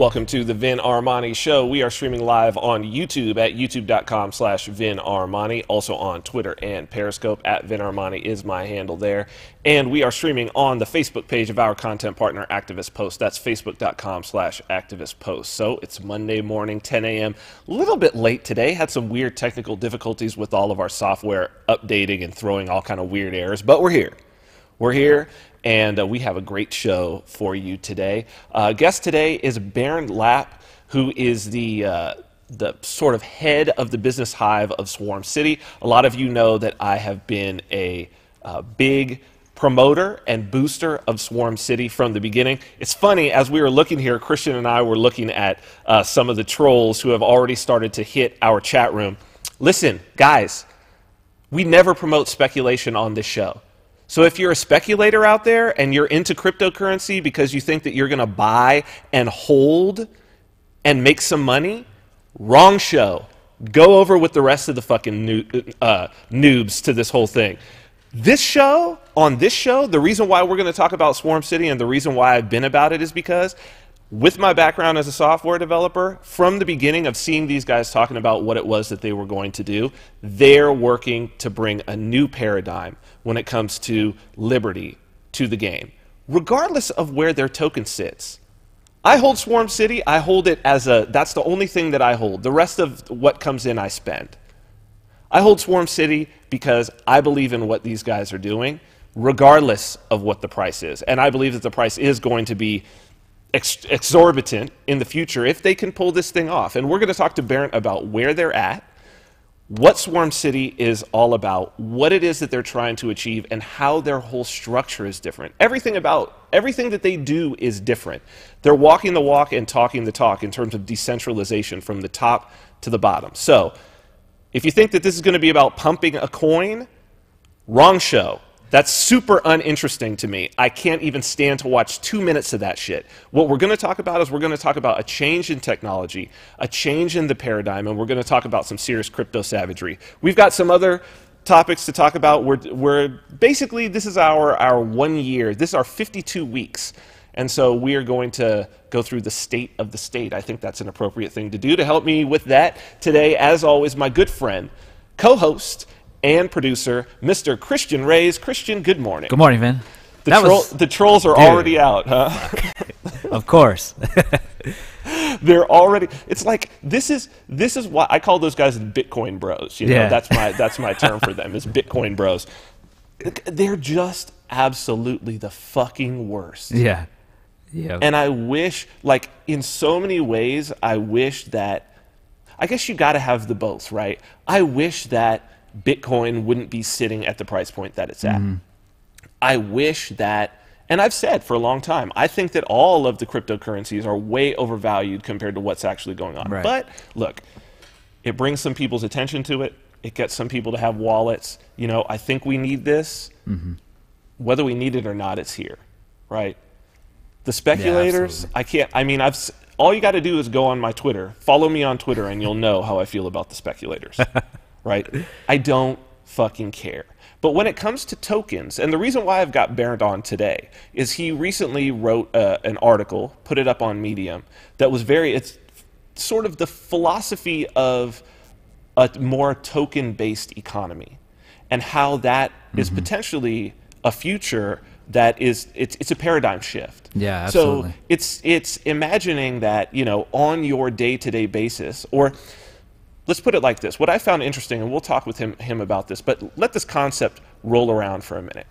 Welcome to the Vin Armani Show. We are streaming live on YouTube at youtube.com/Vin Armani. Also on Twitter and Periscope at Vin Armani is my handle there. And we are streaming on the Facebook page of our content partner, Activist Post. That's facebook.com/Activist Post. So it's Monday morning, 10 a.m. A little bit late today. Had some weird technical difficulties with all of our software updating and throwing all kind of weird errors, but we're here. We're here. And we have a great show for you today. Guest today is Bernd Lapp, who is the sort of head of the Business Hive of Swarm City. A lot of you know that I have been a big promoter and booster of Swarm City from the beginning. It's funny, as we were looking here, Christian and I were looking at some of the trolls who have already started to hit our chat room. Listen, guys, we never promote speculation on this show. So if you're a speculator out there and you're into cryptocurrency because you think that you're going to buy and hold and make some money, wrong show. Go over with the rest of the fucking noobs to this whole thing. This show, the reason why we're going to talk about Swarm City and the reason why I've been about it is because with my background as a software developer, from the beginning of seeing these guys talking about what it was that they were going to do, they're working to bring a new paradigm when it comes to liberty to the game, regardless of where their token sits. I hold Swarm City, I hold it as that's the only thing that I hold. The rest of what comes in, I spend. I hold Swarm City because I believe in what these guys are doing, regardless of what the price is. And I believe that the price is going to be exorbitant in the future if they can pull this thing off. And we're going to talk to Bernd about where they're at, what Swarm City is all about, what it is that they're trying to achieve, and how their whole structure is different. Everything that they do is different. They're walking the walk and talking the talk in terms of decentralization from the top to the bottom. So if you think that this is going to be about pumping a coin, wrong show. That's super uninteresting to me. I can't even stand to watch 2 minutes of that shit. What we're going to talk about is we're going to talk about a change in technology, a change in the paradigm, and we're going to talk about some serious crypto savagery. We've got some other topics to talk about. We're basically, this is our 1 year. This is our 52 weeks. And so we are going to go through the state of the state. I think that's an appropriate thing to do. To help me with that today, as always, my good friend, co-host, and producer, Mr. Christian Reyes. Christian, good morning. Good morning, Vin. The trolls are already out, huh? Of course. They're already. It's like this is why I call those guys Bitcoin bros. You know, Yeah. that's my term for them is Bitcoin bros. They're just absolutely the fucking worst. Yeah. Yeah. And I wish, like, in so many ways, I wish that. I guess you got to have the both, right? I wish that Bitcoin wouldn't be sitting at the price point that it's at. I wish that, and I've said for a long time, I think that all of the cryptocurrencies are way overvalued compared to what's actually going on. Right. But look, it brings some people's attention to it. It gets some people to have wallets. You know, I think we need this. Whether we need it or not, it's here, right? The speculators, Yeah, all you got to do is go on my Twitter, follow me on Twitter, and you'll know how I feel about the speculators. Right? I don't fucking care. But when it comes to tokens, and the reason why I've got Bernd on today is he recently wrote an article, put it up on Medium, that was it's sort of the philosophy of a more token-based economy and how that is potentially a future that is, it's a paradigm shift. Yeah, absolutely. So it's imagining that, you know, on your day-to-day basis, or let's put it like this. What I found interesting, and we'll talk with him about this, but let this concept roll around for a minute.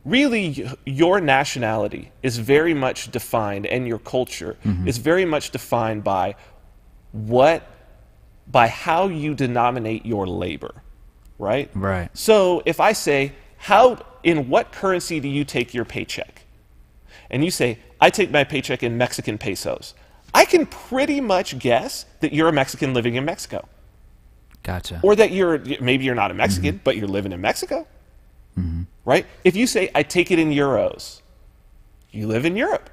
Really, your nationality is very much defined, and your culture is very much defined by how you denominate your labor, right? Right. So if I say, in what currency do you take your paycheck? And you say, I take my paycheck in Mexican pesos. I can pretty much guess that you're a Mexican living in Mexico. Gotcha. Or that maybe you're not a Mexican, but you're living in Mexico. Right? If you say, I take it in euros, you live in Europe.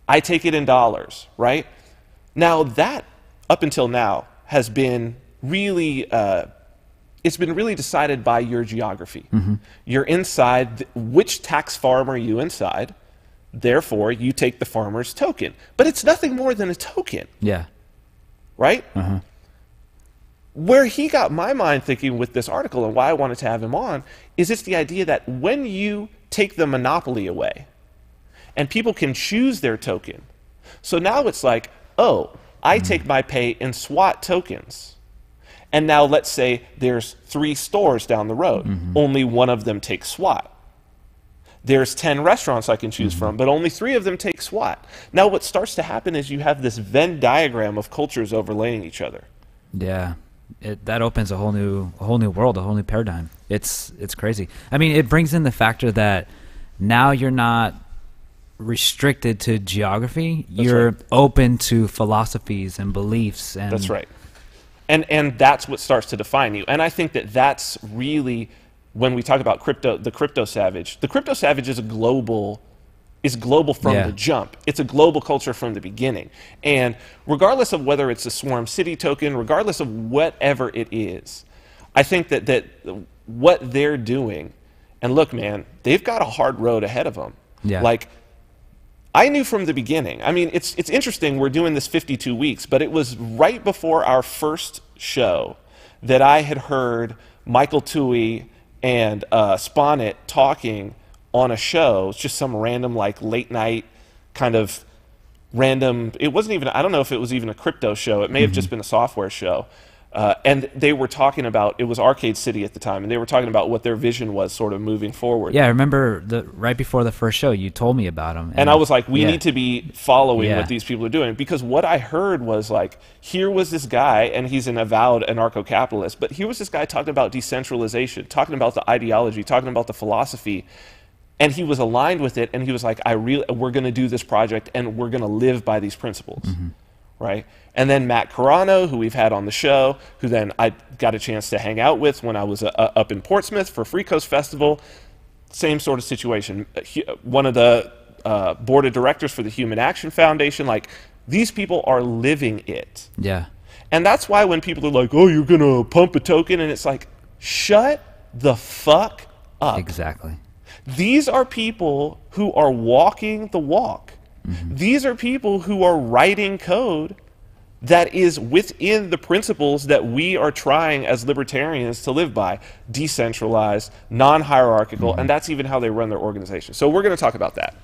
I take it in dollars, right? Now that, up until now, has been really, it's been really decided by your geography. You're inside, which tax farm are you inside? Therefore, you take the farmer's token. But it's nothing more than a token. Yeah. Right? Uh-huh. Where he got my mind thinking with this article and why I wanted to have him on is it's the idea that when you take the monopoly away and people can choose their token, so now it's like, oh, I take my pay in SWAT tokens. And now let's say there's 3 stores down the road. Only one of them takes SWAT. There's 10 restaurants I can choose from, but only 3 of them take SWAT. Now what starts to happen is you have this Venn diagram of cultures overlaying each other. Yeah. That opens a whole new world, a whole new paradigm. It's crazy. I mean, it brings in the factor that now you're not restricted to geography. You're open to philosophies and beliefs. And that's right. And that's what starts to define you. And I think that that's really, when we talk about the crypto savage is global from the jump. It's a global culture from the beginning. And regardless of whether it's a Swarm City token, regardless of whatever it is, I think that what they're doing, and look, man, they've got a hard road ahead of them. Yeah. Like, I knew from the beginning. I mean, it's interesting, we're doing this 52 weeks, but it was right before our first show that I had heard Michael Toohey and Sponnet talking on a show. It's just some random, like, late night kind of random, it wasn't even, I don't know if it was even a crypto show. It may have just been a software show. And they were talking about, it was Arcade City at the time, and they were talking about what their vision was sort of moving forward. Yeah, I remember right before the first show, you told me about them. And I was like, we need to be following what these people are doing. Because what I heard was like, here was this guy, and he's an avowed anarcho-capitalist, but here was this guy talking about decentralization, talking about the ideology, talking about the philosophy, and he was aligned with it, and he was like, we're going to do this project, and we're going to live by these principles. Right? And then Matt Carano, who we've had on the show, who then I got a chance to hang out with when I was up in Portsmouth for Free Coast Festival, same sort of situation. One of the board of directors for the Human Action Foundation, like, these people are living it. Yeah. And that's why when people are like, oh, you're going to pump a token, and it's like, shut the fuck up. Exactly. These are people who are walking the walk. These are people who are writing code that is within the principles that we are trying as libertarians to live by. Decentralized, non-hierarchical, and that's even how they run their organization. So we're going to talk about that.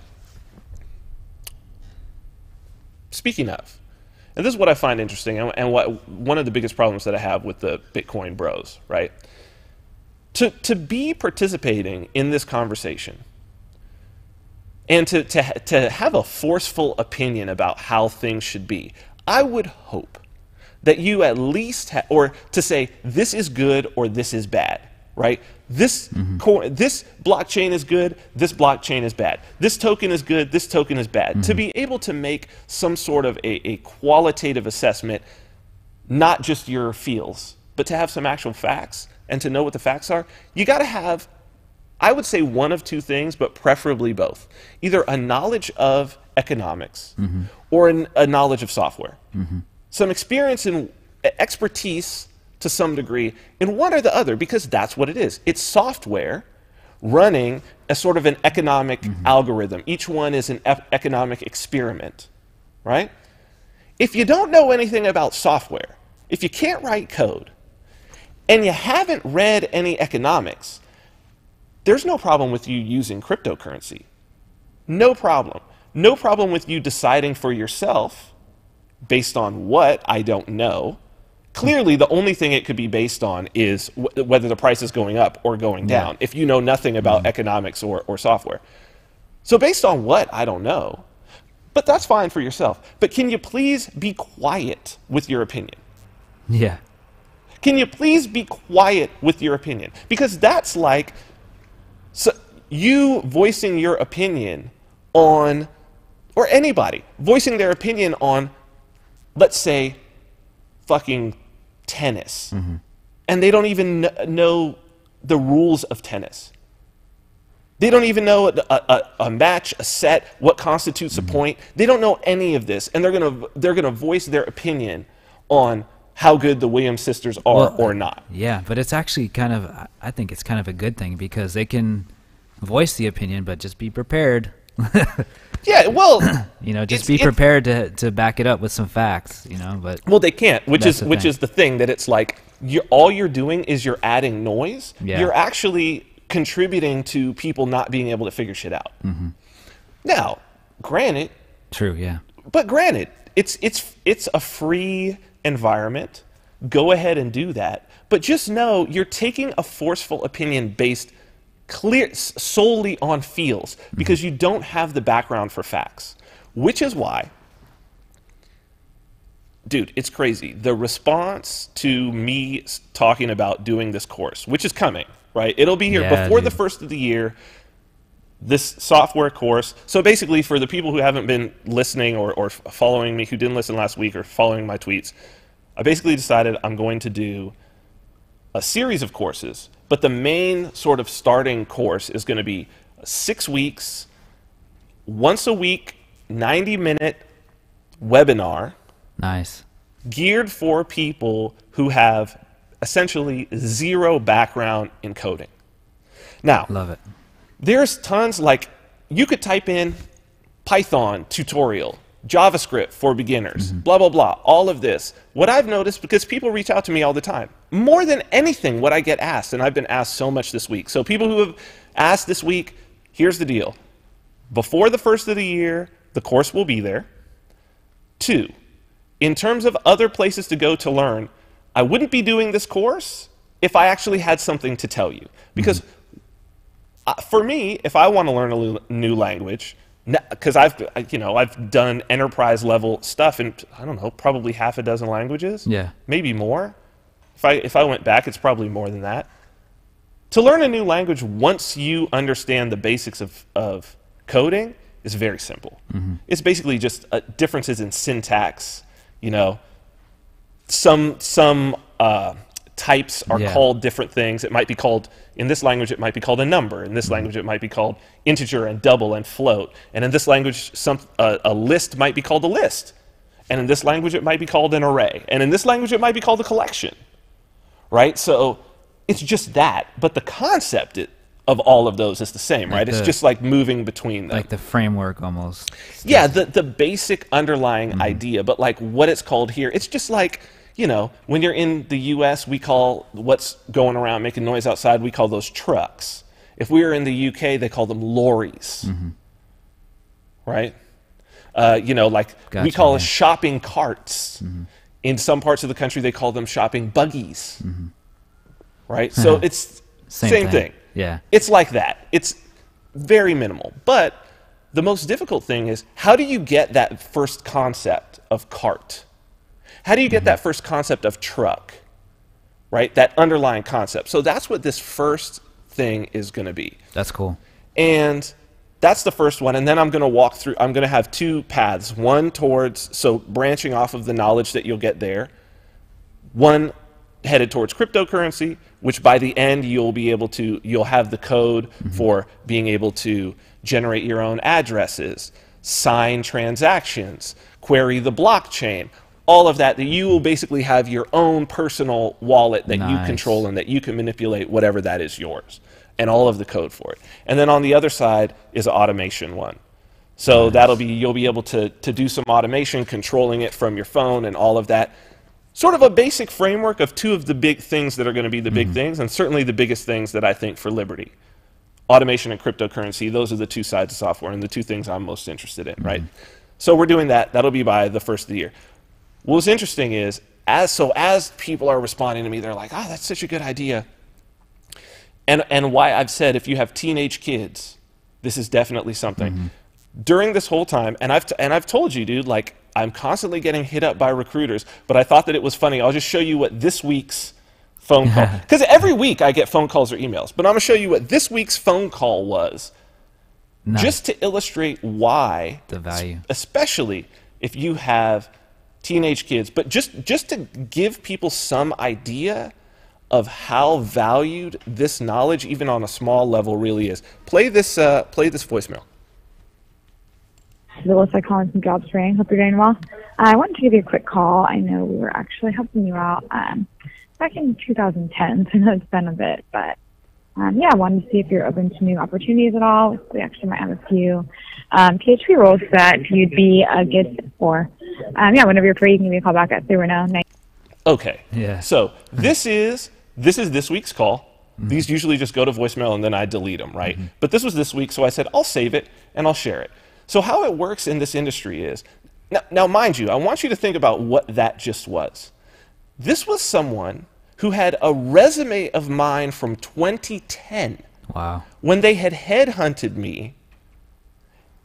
Speaking of, and this is what I find interesting, and what one of the biggest problems that I have with the Bitcoin bros, right? To be participating in this conversation, and to have a forceful opinion about how things should be, I would hope that you at least, or to say this is good or this is bad, right? This blockchain is good, this blockchain is bad. This token is good, this token is bad. To be able to make some sort of a qualitative assessment, not just your feels, but to have some actual facts and to know what the facts are, you got to have, I would say, one of two things, but preferably both. Either a knowledge of economics or a knowledge of software. Some experience and expertise to some degree in one or the other, because that's what it is. It's software running a sort of an economic algorithm. Each one is an economic experiment, right? If you don't know anything about software, if you can't write code, and you haven't read any economics, there's no problem with you using cryptocurrency. No problem. No problem with you deciding for yourself, based on what, I don't know. Clearly, the only thing it could be based on is whether the price is going up or going down, if you know nothing about economics or software. So based on what, I don't know. But that's fine for yourself. But can you please be quiet with your opinion? Yeah. Can you please be quiet with your opinion? Because that's like you voicing your opinion on, or anybody voicing their opinion on, let's say, fucking tennis. And they don't even know the rules of tennis. They don't even know a match, a set, what constitutes a point. They don't know any of this, and they're gonna voice their opinion on how good the Williams sisters are or not. Yeah, but it's actually kind of, I think it's kind of a good thing, because they can voice the opinion, but just be prepared. Yeah, well, You know, just be prepared to back it up with some facts, you know, but well, they can't, which that's is the thing, that it's like all you're doing is you're adding noise. Yeah. You're actually contributing to people not being able to figure shit out. Mm-hmm. Now, granted, true, yeah. but granted, it's a free environment. Go ahead and do that, but just know you're taking a forceful opinion based solely on feels, because you don't have the background for facts. Which is why, dude, it's crazy. The response to me talking about doing this course, which is coming, right? It'll be here before the first of the year, this software course. So basically, for the people who haven't been listening or following me, who didn't listen last week or following my tweets, I basically decided I'm going to do a series of courses, but the main sort of starting course is going to be 6 weeks, once a week, 90-minute webinar. Nice. Geared for people who have essentially zero background in coding. Now, Love it. there's tons, like, you could type in Python tutorial, JavaScript for beginners, blah, blah, blah, all of this. What I've noticed, because people reach out to me all the time, more than anything what I get asked, and I've been asked so much this week. So people who have asked this week, here's the deal. Before the first of the year, the course will be there. 2, in terms of other places to go to learn, I wouldn't be doing this course if I actually had something to tell you. Because for me, if I want to learn a new language, because I've done enterprise level stuff in, I don't know, probably half a dozen languages. Yeah. Maybe more. If I went back, it's probably more than that. To learn a new language, once you understand the basics of coding, is very simple. It's basically just differences in syntax. You know, some types are called different things. It might be called, in this language, it might be called a number. In this language, it might be called integer and double and float. And in this language, a list might be called a list. And in this language, it might be called an array. And in this language, it might be called a collection. Right? So it's just that. But the concept of all of those is the same, right? It's just like moving between them. Like the framework almost. Yeah, the basic underlying idea. But like what it's called here, it's just like, you know, when you're in the U.S., we call what's going around making noise outside, we call those trucks. If we were in the U.K., they call them lorries. Right? You know, like we call it shopping carts. In some parts of the country, they call them shopping buggies. Right? So it's same thing. Yeah. It's like that. It's very minimal. But the most difficult thing is, how do you get that first concept of cart? How do you get that first concept of truck? Right? That underlying concept. So that's what this first thing is going to be. That's cool. And that's the first one. And then I'm going to walk through, I'm going to have 2 paths. One towards, so branching off of the knowledge that you'll get there. One headed towards cryptocurrency, which by the end you'll have the code for being able to generate your own addresses, sign transactions, query the blockchain, all of that you will basically have your own personal wallet that you control and that you can manipulate whatever that is yours, and all of the code for it. And then on the other side is automation one. So you'll be able to do some automation, controlling it from your phone and all of that. Sort of a basic framework of 2 of the big things that are going to be the big things, and certainly the biggest things that I think for Liberty. Automation and cryptocurrency, those are the 2 sides of software and the 2 things I'm most interested in, right? So we're doing that. That'll be by the first of the year. What's interesting is, as people are responding to me, they're like, that's such a good idea. And why I've said, if you have teenage kids, this is definitely something. During this whole time, and I've told you, dude, like, I'm constantly getting hit up by recruiters, but I thought that it was funny. I'll just show you what this week's phone call, because every week I get phone calls or emails, but I'm going to show you what this week's phone call was, just to illustrate why, the value, especially if you have teenage kids, but just to give people some idea of how valued this knowledge, even on a small level, really is. Play this voicemail. This is Alyssa calling from Job Spring. Hope you're doing well. I wanted to give you a quick call. I know we were actually helping you out back in 2010, so I know it's been a bit, but Yeah, I wanted to see if you're open to new opportunities at all. We actually might have a few PHP roles that you'd be a good fit for. Yeah, whenever you're free, you can give me a call back at 310. Okay. Yeah. So this is this week's call. These usually just go to voicemail and then I delete them, right? But this was this week, so I said I'll save it and I'll share it. So how it works in this industry is, now mind you, I want you to think about what that just was. This was someone who had a resume of mine from 2010. Wow. When they had headhunted me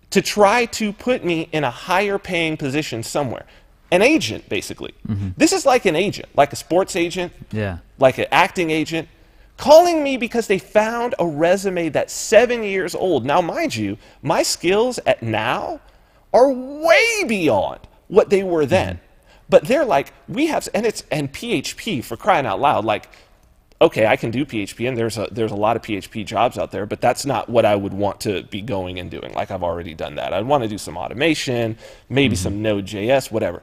to try to put me in a higher paying position somewhere. An agent, basically. This is like an agent, like a sports agent, Yeah. like an acting agent, calling me because they found a resume that's 7 years old. Now, mind you, my skills at now are way beyond what they were then. But they're like, we have, and PHP, for crying out loud, like, okay, I can do PHP, and there's a lot of PHP jobs out there, but that's not what I would want to be going and doing. Like, I've already done that. I'd want to do some automation, maybe some Node.js, whatever.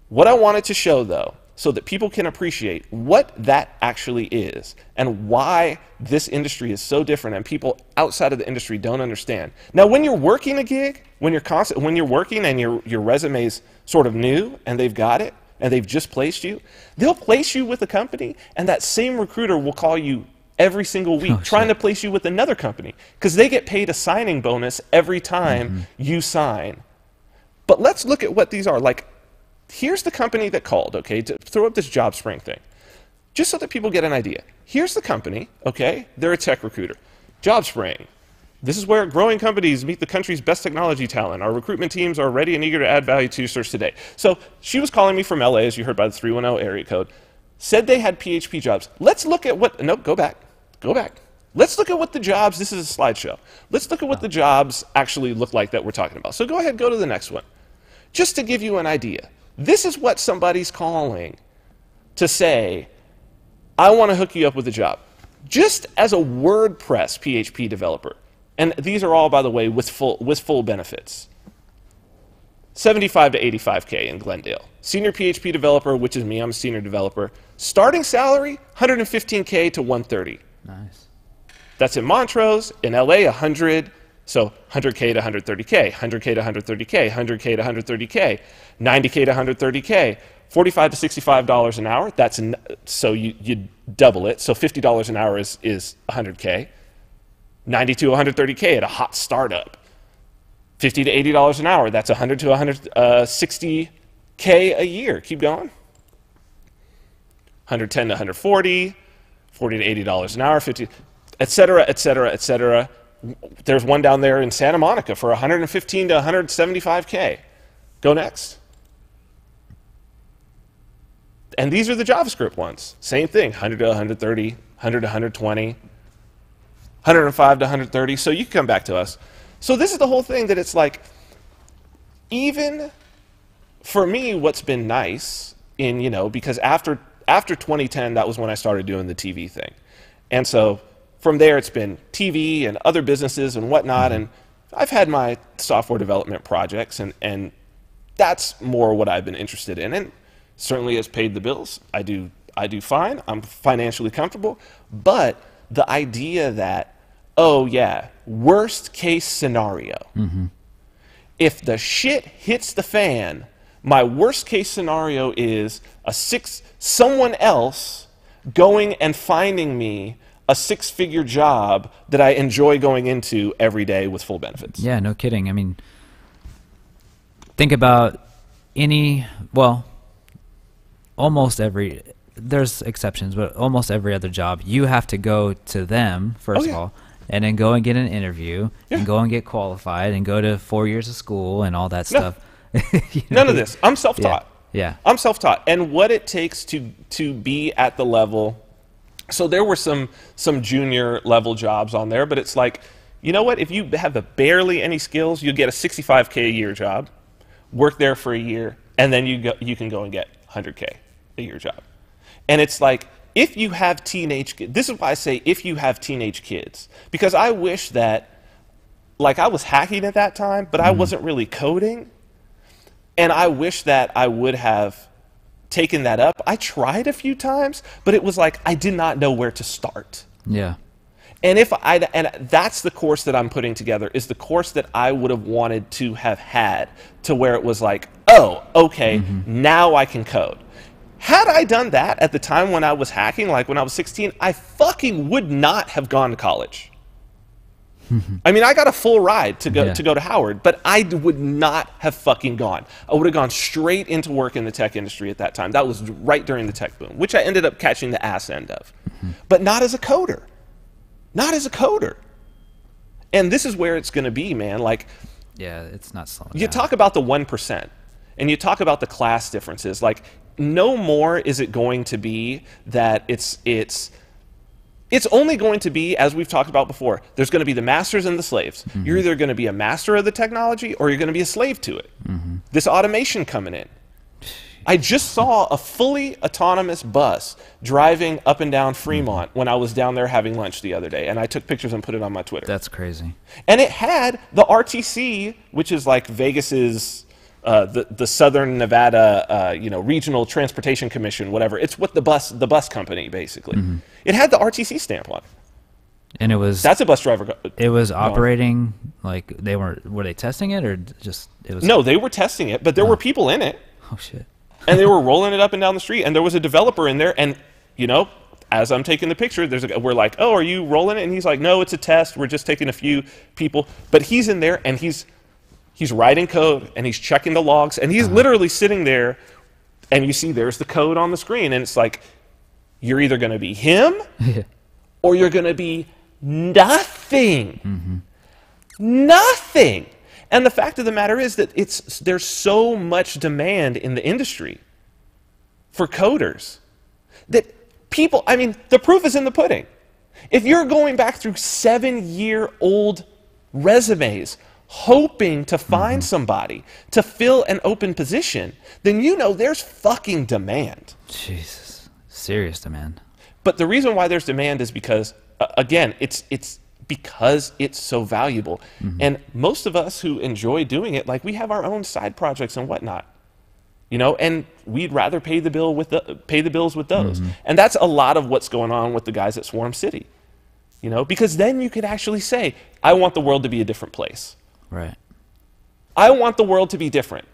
What I wanted to show, though, so that people can appreciate what that actually is and why this industry is so different and people outside of the industry don't understand. Now, when you're working a gig, when you're working and your resume's sort of new and they've got it and they've just placed you, they'll place you with a company and that same recruiter will call you every single week trying to place you with another company because they get paid a signing bonus every time you sign. But let's look at what these are. Like, here's the company that called, okay, to throw up this job spring thing, just so that people get an idea. Here's the company, okay, they're a tech recruiter. Job spring. This is where growing companies meet the country's best technology talent. Our recruitment teams are ready and eager to add value to your search today. So she was calling me from LA, as you heard by the 310 area code, said they had PHP jobs. Let's look at what, no, go back. Let's look at what the jobs, this is a slideshow. Let's look at what the jobs actually look like that we're talking about. So go ahead, go to the next one. Just to give you an idea. This is what somebody's calling to say, I want to hook you up with a job. Just as a WordPress PHP developer. And these are all, by the way, with full benefits. 75 to 85K in Glendale. Senior PHP developer, which is me, I'm a senior developer. Starting salary, 115K to 130. Nice. That's in Montrose. In LA, 100. So 100K to 130K, 100K to 130K, 100K to 130K, 90K to 130K, $45 to $65 an hour. That's so you double it. So $50 an hour is 100K. 90 to 130K at a hot startup. $50 to $80 an hour. That's 100 to 160K a year. Keep going. 110 to 140, 40 to $80 an hour, 50, et cetera, et cetera, et cetera. There's one down there in Santa Monica for 115 to 175K. Go next. And these are the JavaScript ones. Same thing, 100 to 130, 100 to 120, 105 to 130. So you can come back to us. So this is the whole thing that it's like, even for me, what's been nice in, because after 2010, that was when I started doing the TV thing. And so from there, it's been TV and other businesses and whatnot, and I've had my software development projects, and that's more what I've been interested in, and certainly has paid the bills. I do fine. I'm financially comfortable, but the idea that, oh yeah, worst case scenario, if the shit hits the fan, my worst case scenario is someone else going and finding me a six-figure job that I enjoy going into every day with full benefits. Yeah, no kidding. I mean, think about almost every, there's exceptions, but almost every other job, you have to go to them, first of all, and then go and get an interview, and go and get qualified, and go to 4 years of school and all that stuff. None of this. I'm self-taught. Yeah. I'm self-taught. And what it takes to be at the level. So there were some junior level jobs on there, but it's like, you know what? If you have barely any skills, you get a 65K a year job, work there for a year, and then you can go and get 100K a year job. And it's like, if you have teenage kids, this is why I say if you have teenage kids, because I wish that, like, I was hacking at that time, but I wasn't really coding, and I wish that I would have taken that up. I tried a few times, but it was like I did not know where to start. Yeah. And that's the course that I'm putting together, is the course that I would have wanted to have had, to where it was like, oh, okay, now I can code. Had I done that at the time when I was hacking, like when I was 16, I fucking would not have gone to college. I mean, I got a full ride to go to Howard, but I would not have fucking gone. I would have gone straight into work in the tech industry at that time. That was right during the tech boom, which I ended up catching the ass end of. But not as a coder. Not as a coder. And this is where it's going to be, man. Like, yeah, it's not slowing you down. talk about the 1%, and you talk about the class differences. Like, no more is it going to be that it's only going to be, as we've talked about before, there's going to be the masters and the slaves. You're either going to be a master of the technology or you're going to be a slave to it. This automation coming in. I just saw a fully autonomous bus driving up and down Fremont when I was down there having lunch the other day, and I took pictures and put it on my Twitter. That's crazy. And it had the RTC, which is like Vegas's, the Southern Nevada, Regional Transportation Commission, whatever. It's what the bus company, basically. It had the RTC stamp on it. And that's a bus driver. It was operating, like were they testing it, or just it was? No, they were testing it, but there were people in it. Oh shit. And they were rolling it up and down the street, and there was a developer in there, and as I'm taking the picture, we're like, oh, are you rolling it? And he's like, no, it's a test. We're just taking a few people. But he's in there, and he's writing code, and he's checking the logs, and he's literally sitting there, and you see there's the code on the screen, and it's like, you're either going to be him, or you're going to be nothing. Nothing. And the fact of the matter is that there's so much demand in the industry for coders that people, I mean, the proof is in the pudding. If you're going back through 7-year-old resumes hoping to find somebody to fill an open position, then there's fucking demand. Jesus. Serious demand. But the reason why there's demand is because, again, it's because it's so valuable. And most of us who enjoy doing it, like, we have our own side projects and whatnot, and we'd rather pay the bills with those. And that's a lot of what's going on with the guys at Swarm City, because then you could actually say, I want the world to be a different place. Right. I want the world to be different.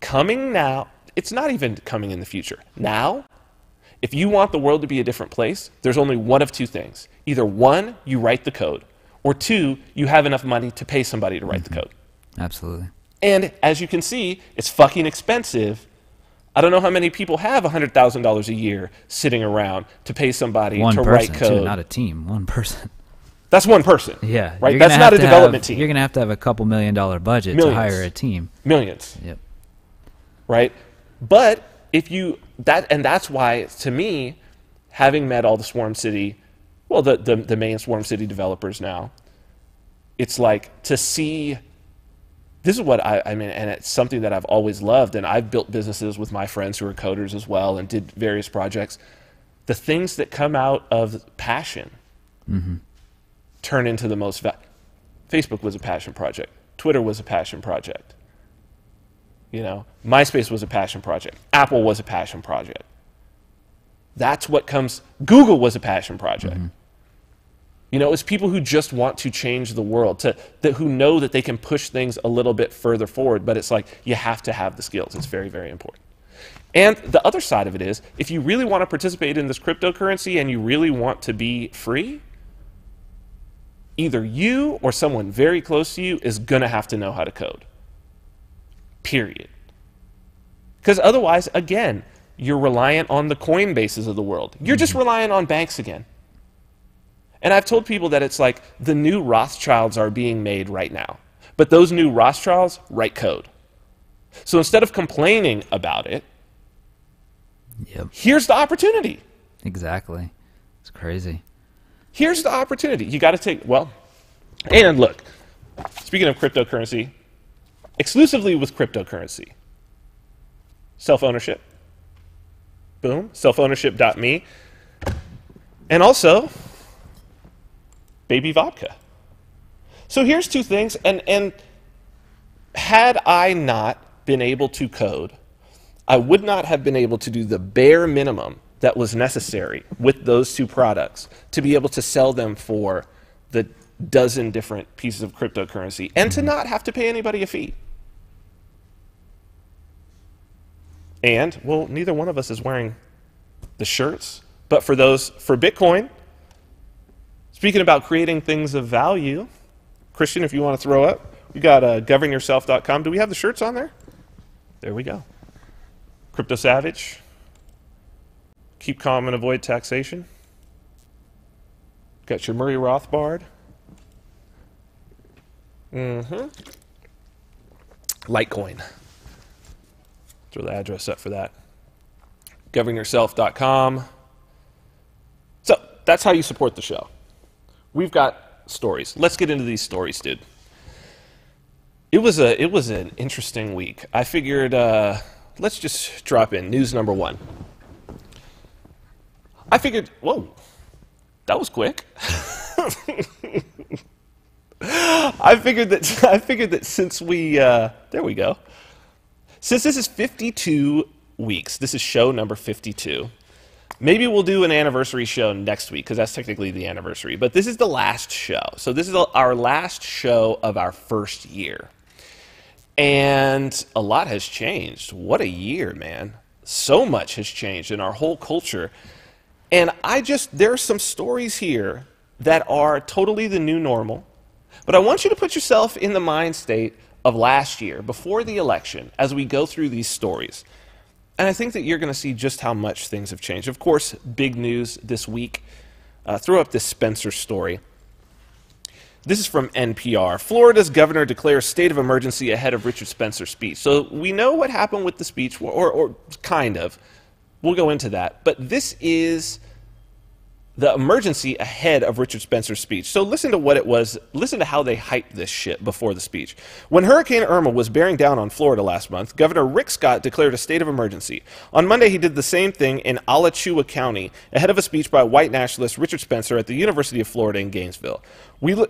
Coming now, it's not even coming in the future. Now, if you want the world to be a different place, there's only one of two things. Either one, you write the code, or two, you have enough money to pay somebody to write the code. Absolutely. And as you can see, it's fucking expensive. I don't know how many people have $100,000 a year sitting around to pay somebody to write code. Too, not a team, one person. That's one person. Yeah. Right? That's not a development team. You're going to have a couple $1 million budget to hire a team. Millions. Yep. Right? But that's why, to me, having met all the Swarm City, well, the main Swarm City developers now, it's like to see, this is what I mean, and it's something that I've always loved, and I've built businesses with my friends who are coders as well and did various projects. The things that come out of passion turn into the most Facebook was a passion project. Twitter was a passion project. MySpace was a passion project. Apple was a passion project. That's what comes. Google was a passion project. It's people who just want to change the world, who know that they can push things a little bit further forward, but it's like you have to have the skills. It's very, very important. And the other side of it is, if you really want to participate in this cryptocurrency and you really want to be free, either you or someone very close to you is going to have to know how to code. Period. Because otherwise, again, you're reliant on the Coinbases of the world. You're just reliant on banks again. And I've told people that it's like the new Rothschilds are being made right now. But those new Rothschilds write code. So instead of complaining about it, here's the opportunity. Exactly. It's crazy. Here's the opportunity. You got to take, and look, speaking of cryptocurrency, exclusively with cryptocurrency, self-ownership. Boom. Self-ownership.me. And also, baby vodka. So here's two things. And had I not been able to code, I would not have been able to do the bare minimum that was necessary with those two products to be able to sell them for the dozen different pieces of cryptocurrency and to not have to pay anybody a fee. And, well, neither one of us is wearing the shirts, but for Bitcoin, speaking about creating things of value, Christian, if you want to throw up, we got governyourself.com. Do we have the shirts on there? There we go. Crypto Savage. Keep calm and avoid taxation. Got your Murray Rothbard. Litecoin. Throw the address up for that. Governyourself.com. So that's how you support the show. We've got stories. Let's get into these stories, dude. It was an interesting week. I figured let's just drop in news number one. I figured, whoa, that was quick. I figured that since there we go. Since this is 52 weeks, this is show number 52. Maybe we'll do an anniversary show next week because that's technically the anniversary. But this is the last show. So this is our last show of our first year. And a lot has changed. What a year, man. So much has changed in our whole culture. And there are some stories here that are totally the new normal. But I want you to put yourself in the mind state of last year, before the election, as we go through these stories. And I think that you're going to see just how much things have changed. Of course, big news this week. Throw up this Spencer story. This is from NPR. Florida's governor declares state of emergency ahead of Richard Spencer's speech. So we know what happened with the speech, or kind of. We'll go into that. But this is the emergency ahead of Richard Spencer's speech. So listen to what it was. Listen to how they hyped this shit before the speech. When Hurricane Irma was bearing down on Florida last month, Governor Rick Scott declared a state of emergency. On Monday, he did the same thing in Alachua County, ahead of a speech by white nationalist Richard Spencer at the University of Florida in Gainesville.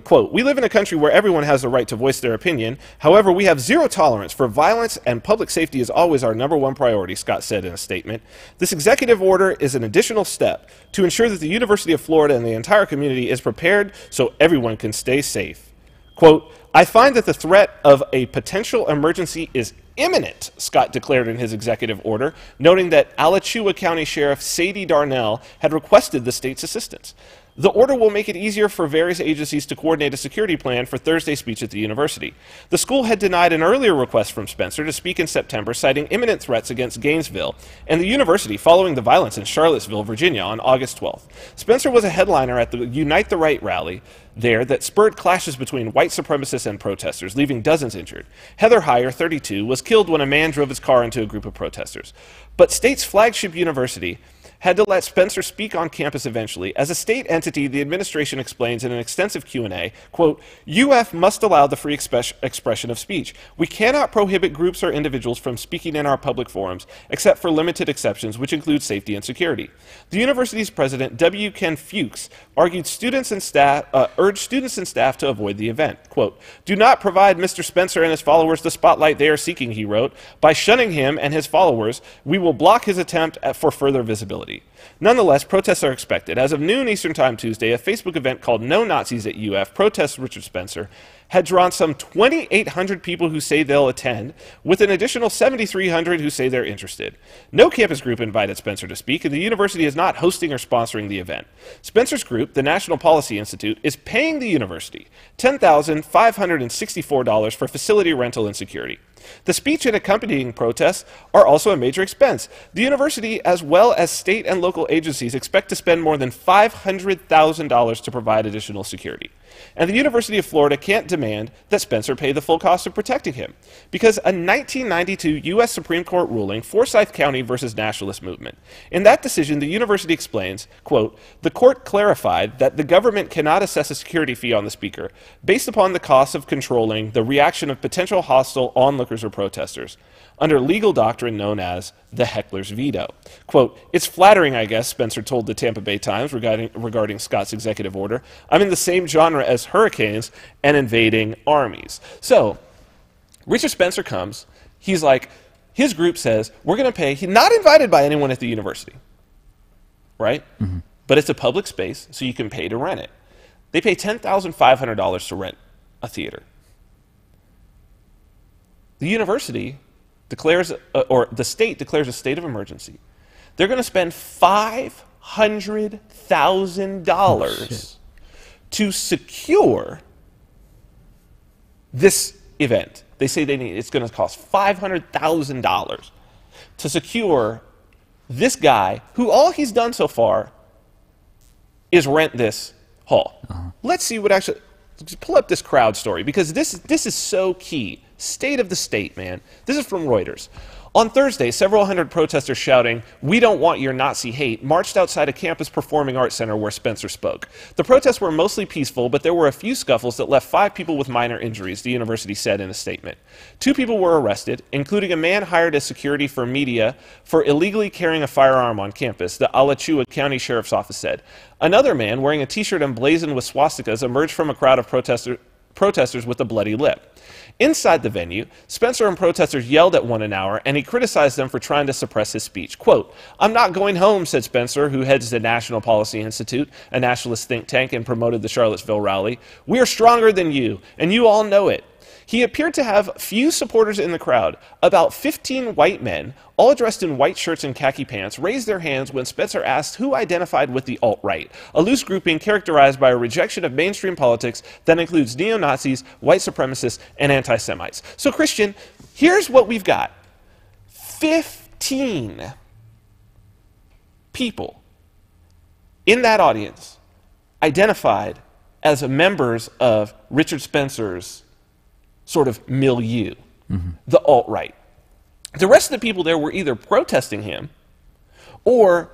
Quote, "We live in a country where everyone has the right to voice their opinion. However, we have zero tolerance for violence, and public safety is always our number one priority," Scott said in a statement. "This executive order is an additional step to ensure that the University of Florida and the entire community is prepared so everyone can stay safe." Quote, "I find that the threat of a potential emergency is imminent," Scott declared in his executive order, noting that Alachua County Sheriff Sadie Darnell had requested the state's assistance. The order will make it easier for various agencies to coordinate a security plan for Thursday's speech at the university. The school had denied an earlier request from Spencer to speak in September, citing imminent threats against Gainesville and the university following the violence in Charlottesville, Virginia on August 12th. Spencer was a headliner at the Unite the Right rally there that spurred clashes between white supremacists and protesters, leaving dozens injured. Heather Heyer, 32, was killed when a man drove his car into a group of protesters. But state's flagship university had to let Spencer speak on campus eventually. As a state entity, the administration explains in an extensive Q&A, quote, "UF must allow the free expression of speech. We cannot prohibit groups or individuals from speaking in our public forums, except for limited exceptions, which include safety and security." The university's president, W. Ken Fuchs, urged students and staff to avoid the event. Quote, "Do not provide Mr. Spencer and his followers the spotlight they are seeking," he wrote. "By shunning him and his followers, we will block his attempt for further visibility." Nonetheless, protests are expected. As of noon Eastern Time Tuesday, a Facebook event called No Nazis at UF protests Richard Spencer had drawn some 2,800 people who say they'll attend, with an additional 7,300 who say they're interested. No campus group invited Spencer to speak, and the university is not hosting or sponsoring the event. Spencer's group, the National Policy Institute, is paying the university $10,564 for facility rental and security. The speech and accompanying protests are also a major expense. The university, as well as state and local agencies, expect to spend more than $500,000 to provide additional security. And the University of Florida can't demand that Spencer pay the full cost of protecting him, because a 1992 U.S. Supreme Court ruling, Forsyth County versus Nationalist Movement. In that decision, the university explains, quote, "The court clarified that the government cannot assess a security fee on the speaker based upon the cost of controlling the reaction of potential hostile onlookers or protesters, under legal doctrine known as the heckler's veto." Quote, "It's flattering, I guess," Spencer told the Tampa Bay Times regarding Scott's executive order. "I'm in the same genre as hurricanes and invading armies." So, Richard Spencer comes. He's like, his group says, we're going to pay, he's not invited by anyone at the university, right? But it's a public space, so you can pay to rent it. They pay $10,500 to rent a theater. The university declares, or the state declares a state of emergency. They're going to spend $500,000 to secure this event. They say it's going to cost $500,000 to secure this guy who all he's done so far is rent this hall. Let's see what actually, just pull up this crowd story, because this is so key. State of the state, man. This is from Reuters. On Thursday, several hundred protesters shouting, "We don't want your Nazi hate," marched outside a campus performing arts center where Spencer spoke. The protests were mostly peaceful, but there were a few scuffles that left 5 people with minor injuries, the university said in a statement. 2 people were arrested, including a man hired as security for media for illegally carrying a firearm on campus, the Alachua County Sheriff's Office said. Another man, wearing a t-shirt emblazoned with swastikas, emerged from a crowd of protesters with a bloody lip. Inside the venue, Spencer and protesters yelled at one another, and he criticized them for trying to suppress his speech. Quote, "I'm not going home," said Spencer, who heads the National Policy Institute, a nationalist think tank, and promoted the Charlottesville rally. "We are stronger than you, and you all know it." He appeared to have few supporters in the crowd. About 15 white men, all dressed in white shirts and khaki pants, raised their hands when Spencer asked who identified with the alt-right, a loose grouping characterized by a rejection of mainstream politics that includes neo-Nazis, white supremacists, and anti-Semites. So, Christian, here's what we've got. 15 people in that audience identified as members of Richard Spencer's sort of milieu, the alt-right. The rest of the people there were either protesting him or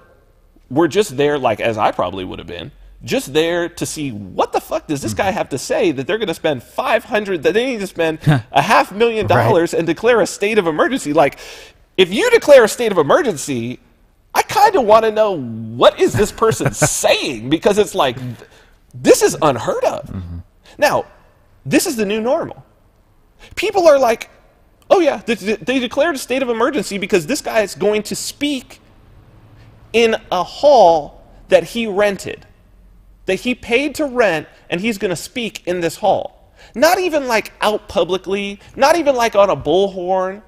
were just there, like as I probably would have been, just there to see what the fuck does this guy have to say that they're going to spend that they need to spend $500,000 and declare a state of emergency. Like, if you declare a state of emergency, I kind of want to know what is this person saying, because it's like, this is unheard of. Now, this is the new normal. People are like, oh yeah, they declared a state of emergency because this guy is going to speak in a hall that he rented, that he paid to rent, and he's going to speak in this hall. Not even like out publicly, not even like on a bullhorn.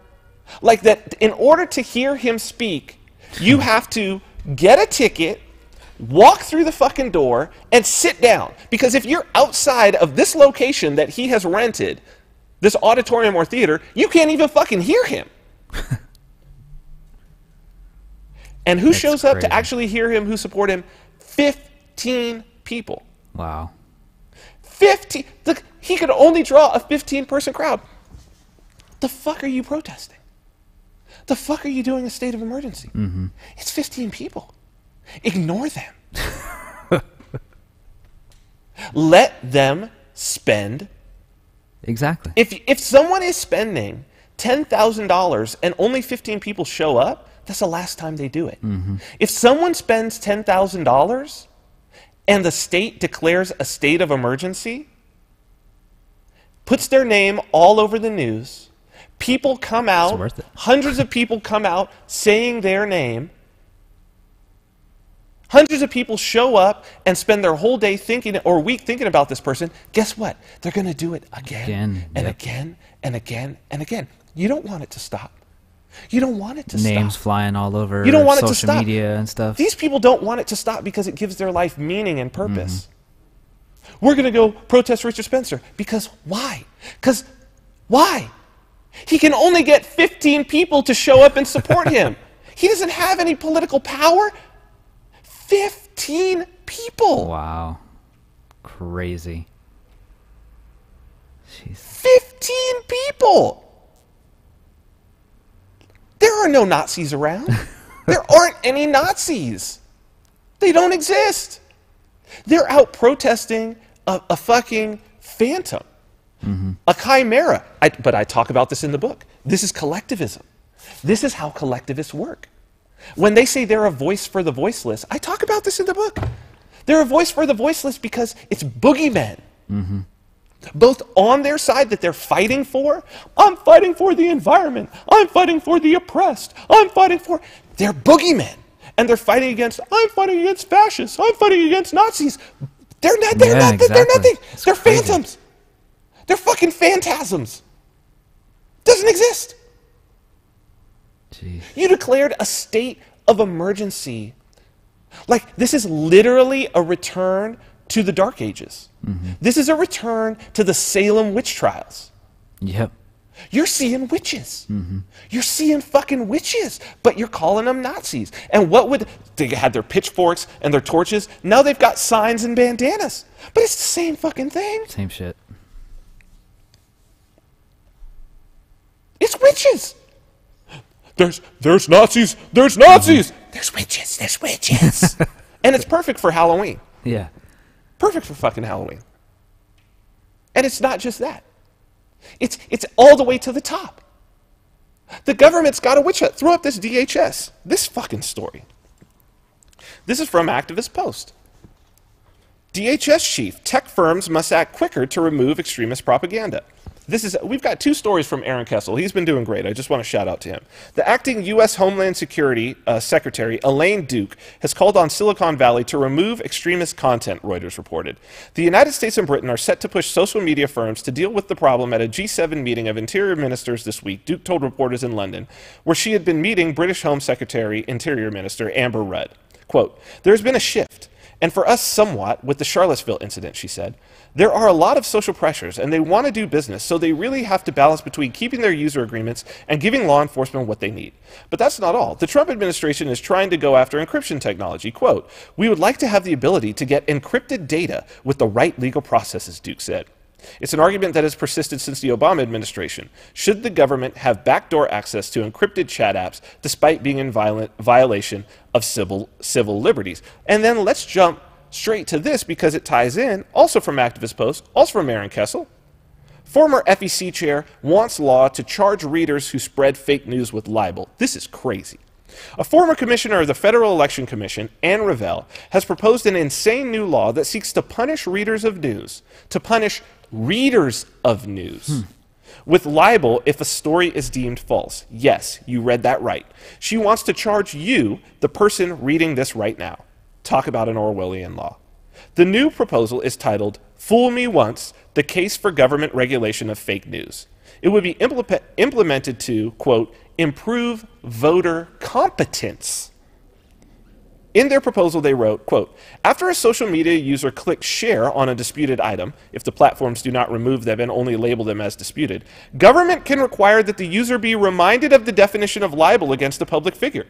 Like that, in order to hear him speak, you have to get a ticket, walk through the fucking door, and sit down. Because if you're outside of this location that he has rented, this auditorium or theater, you can't even fucking hear him. And who shows up to actually hear him, who support him? 15 people. Wow. 15. Look, he could only draw a 15-person crowd. The fuck are you protesting? The fuck are you doing a state of emergency? It's 15 people. Ignore them. Let them spend. Exactly. If someone is spending $10,000 and only 15 people show up, that's the last time they do it. If someone spends $10,000 and the state declares a state of emergency, puts their name all over the news, people come out, hundreds of people come out saying their name, hundreds of people show up and spend their whole day thinking, or week thinking about this person. Guess what? They're going to do it again and again and again and again. You don't want it to stop. You don't want it to stop. Names flying all over you don't want social it to stop. Media and stuff. These people don't want it to stop because it gives their life meaning and purpose. We're going to go protest Richard Spencer. Because why? Because why? He can only get 15 people to show up and support him. He doesn't have any political power. 15 people. Wow. Crazy. Jeez. 15 people. There are no Nazis around. There aren't any Nazis. They don't exist. They're out protesting a fucking phantom, a chimera. But I talk about this in the book. This is collectivism. This is how collectivists work. When they say they're a voice for the voiceless, I talk about this in the book. They're a voice for the voiceless because it's boogeymen. both on their side that they're fighting for. I'm fighting for the environment. I'm fighting for the oppressed. I'm fighting for... They're boogeymen. And they're fighting against... I'm fighting against fascists. I'm fighting against Nazis. They're not... They're not... Exactly. They're nothing. They're Crazy. phantoms. They're fucking phantasms. Doesn't exist. Jeez. You declared a state of emergency. Like, this is literally a return to the Dark Ages. This is a return to the Salem witch trials. Yep. You're seeing witches. You're seeing fucking witches, but you're calling them Nazis. And what would... They had their pitchforks and their torches. Now they've got signs and bandanas. But it's the same fucking thing. Same shit. It's witches. There's Nazis. There's Nazis. There's witches. There's witches. And it's perfect for Halloween. Yeah. Perfect for fucking Halloween. And it's not just that. It's all the way to the top. The government's got a witch hunt. Throw up this DHS. This fucking story. This is from Activist Post. DHS chief, tech firms must act quicker to remove extremist propaganda. We've got two stories from Aaron Kessel. He's been doing great. I just want to shout out to him. The acting U.S. Homeland Security Secretary, Elaine Duke, has called on Silicon Valley to remove extremist content, Reuters reported. The United States and Britain are set to push social media firms to deal with the problem at a G7 meeting of interior ministers this week, Duke told reporters in London, where she had been meeting British Home Secretary, Interior Minister Amber Rudd. Quote, "There's been a shift, and for us somewhat, with the Charlottesville incident," she said. "There are a lot of social pressures, and they want to do business, so they really have to balance between keeping their user agreements and giving law enforcement what they need. But that's not all. The Trump administration is trying to go after encryption technology. Quote, we would like to have the ability to get encrypted data with the right legal processes," Duke said. It's an argument that has persisted since the Obama administration. Should the government have backdoor access to encrypted chat apps despite being in violation of civil liberties? And then let's jump straight to this because it ties in, also from Activist Post, also from Aaron Kessel. Former FEC chair wants law to charge readers who spread fake news with libel. This is crazy. A former commissioner of the Federal Election Commission, Ann Revelle, has proposed an insane new law that seeks to punish readers of news, with libel if a story is deemed false. Yes, you read that right. She wants to charge you, the person reading this right now. Talk about an Orwellian law. The new proposal is titled, "Fool Me Once, the Case for Government Regulation of Fake News." It would be implemented to, quote, improve voter competence. In their proposal, they wrote, quote, after a social media user clicks share on a disputed item, if the platforms do not remove them and only label them as disputed, government can require that the user be reminded of the definition of libel against a public figure.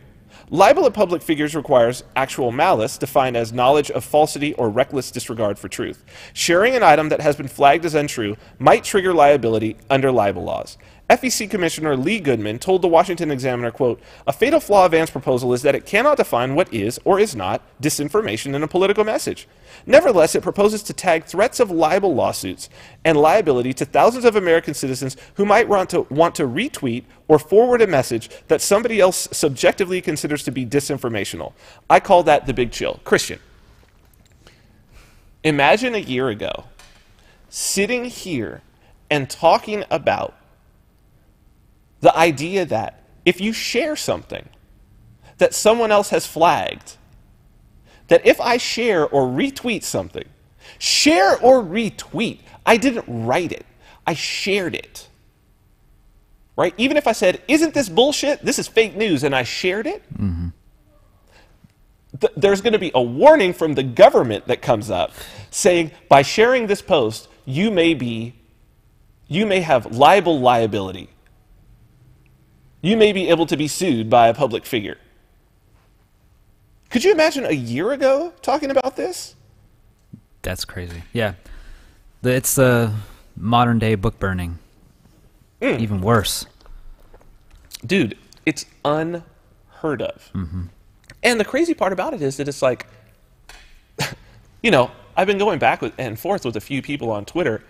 Libel of public figures requires actual malice, defined as knowledge of falsity or reckless disregard for truth. Sharing an item that has been flagged as untrue might trigger liability under libel laws. FEC Commissioner Lee Goodman told the Washington Examiner, quote, a fatal flaw of Ann's proposal is that it cannot define what is or is not disinformation in a political message. Nevertheless, it proposes to tag threats of libel lawsuits and liability to thousands of American citizens who might want to retweet or forward a message that somebody else subjectively considers to be disinformational. I call that the big chill. Christian, imagine a year ago sitting here and talking about the idea that if you share something that someone else has flagged, that if I share or retweet something, share or retweet, I didn't write it, I shared it, right? Even if I said, isn't this bullshit? This is fake news, and I shared it, there's going to be a warning from the government that comes up saying, by sharing this post, you may have libel liability. You may be able to be sued by a public figure. Could you imagine a year ago talking about this? That's crazy. Yeah. It's the modern day book burning. Even worse. Dude, it's unheard of. And the crazy part about it is that it's like, you know, I've been going back and forth with a few people on Twitter.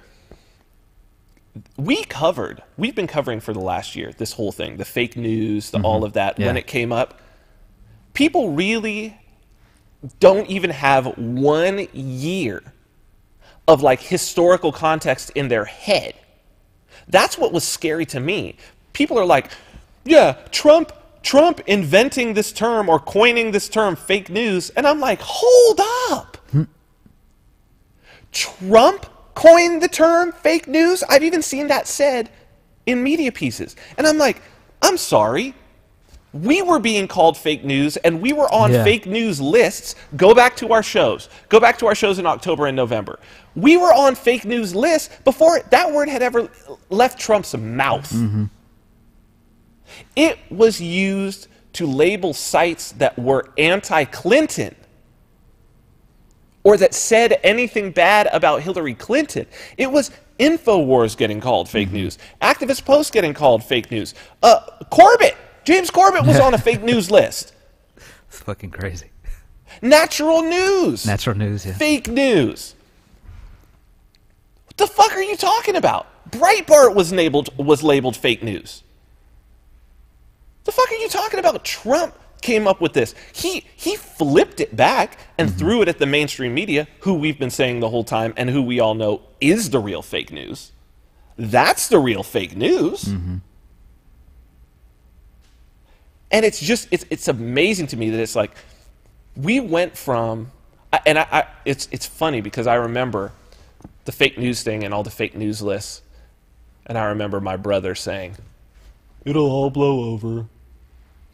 We've been covering for the last year, this whole thing, the fake news, all of that, when it came up. People really don't even have 1 year of like historical context in their head. That's what was scary to me. People are like, yeah, Trump inventing this term or coining this term, fake news. And I'm like, hold up. Trump coined the term fake news? I've even seen that said in media pieces. And I'm like, I'm sorry. We were being called fake news, and we were on fake news lists. Go back to our shows. Go back to our shows in October and November. We were on fake news lists before that word had ever left Trump's mouth. It was used to label sites that were anti-Clinton or that said anything bad about Hillary Clinton. It was InfoWars getting called fake news. Activist Post getting called fake news. James Corbett was on a fake news list. It's fucking crazy. Natural News. Natural News, yeah. Fake news. What the fuck are you talking about? Breitbart was labeled fake news. The fuck are you talking about? Trump came up with this. He flipped it back and threw it at the mainstream media, who we've been saying the whole time and who we all know is the real fake news. That's the real fake news. And it's just, it's amazing to me that it's like, we went from, and it's funny because I remember the fake news thing and all the fake news lists, and I remember my brother saying, it'll all blow over.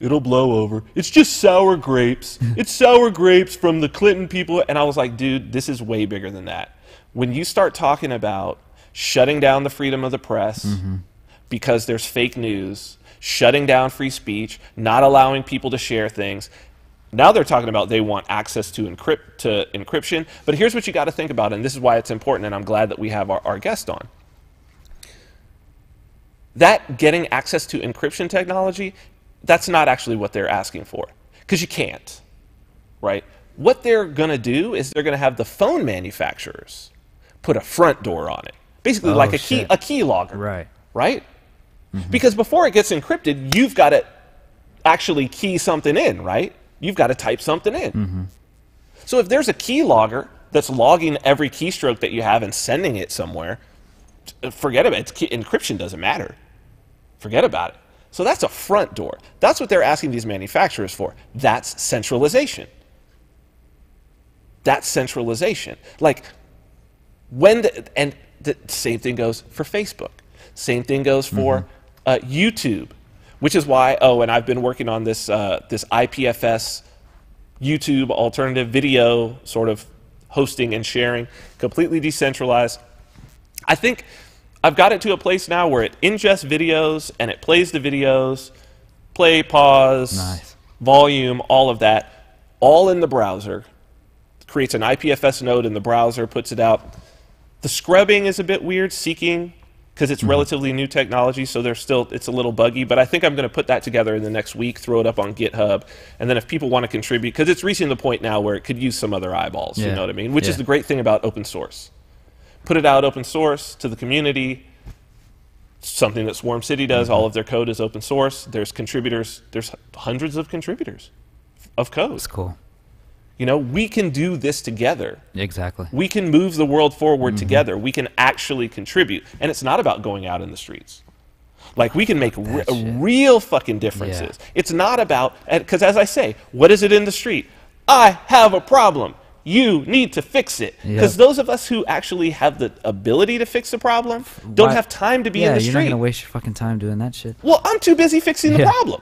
It'll blow over. It's just sour grapes. It's sour grapes from the Clinton people. And I was like, dude, this is way bigger than that. When you start talking about shutting down the freedom of the press because there's fake news, shutting down free speech, not allowing people to share things. Now they're talking about they want access to encryption. But here's what you got to think about, and this is why it's important, and I'm glad that we have our guest on. That getting access to encryption technology, that's not actually what they're asking for, because you can't, right? What they're going to do is they're going to have the phone manufacturers put a front door on it, basically like a key logger, right? Because before it gets encrypted, you've got to actually key something in, right? You've got to type something in. So if there's a key logger that's logging every keystroke that you have and sending it somewhere, forget about it. Encryption doesn't matter. Forget about it. So that's a front door. That's what they're asking these manufacturers for. That's centralization. That's centralization. Like, and the same thing goes for Facebook. Same thing goes for YouTube, which is why, and I've been working on this this IPFS YouTube alternative video sort of hosting and sharing, completely decentralized. I think I've got it to a place now where it ingests videos and it plays the videos, play, pause, volume, all of that, all in the browser, creates an IPFS node in the browser, puts it out. The scrubbing is a bit weird, seeking, because it's relatively new technology, so it's a little buggy, but I think I'm going to put that together in the next week, throw it up on GitHub, and then if people want to contribute, because it's reaching the point now where it could use some other eyeballs, you know what I mean? Which is the great thing about open source. Put it out open source to the community, something that Swarm City does, all of their code is open source, there's contributors, there's hundreds of contributors of code. That's cool. You know, we can do this together. Exactly. We can move the world forward together. We can actually contribute. And it's not about going out in the streets. Like, we can make real fucking differences. It's not about, because as I say, what is it in the street? I have a problem. You need to fix it. Because those of us who actually have the ability to fix the problem don't have time to be in the street. You're not going to waste your fucking time doing that shit. Well, I'm too busy fixing the problem.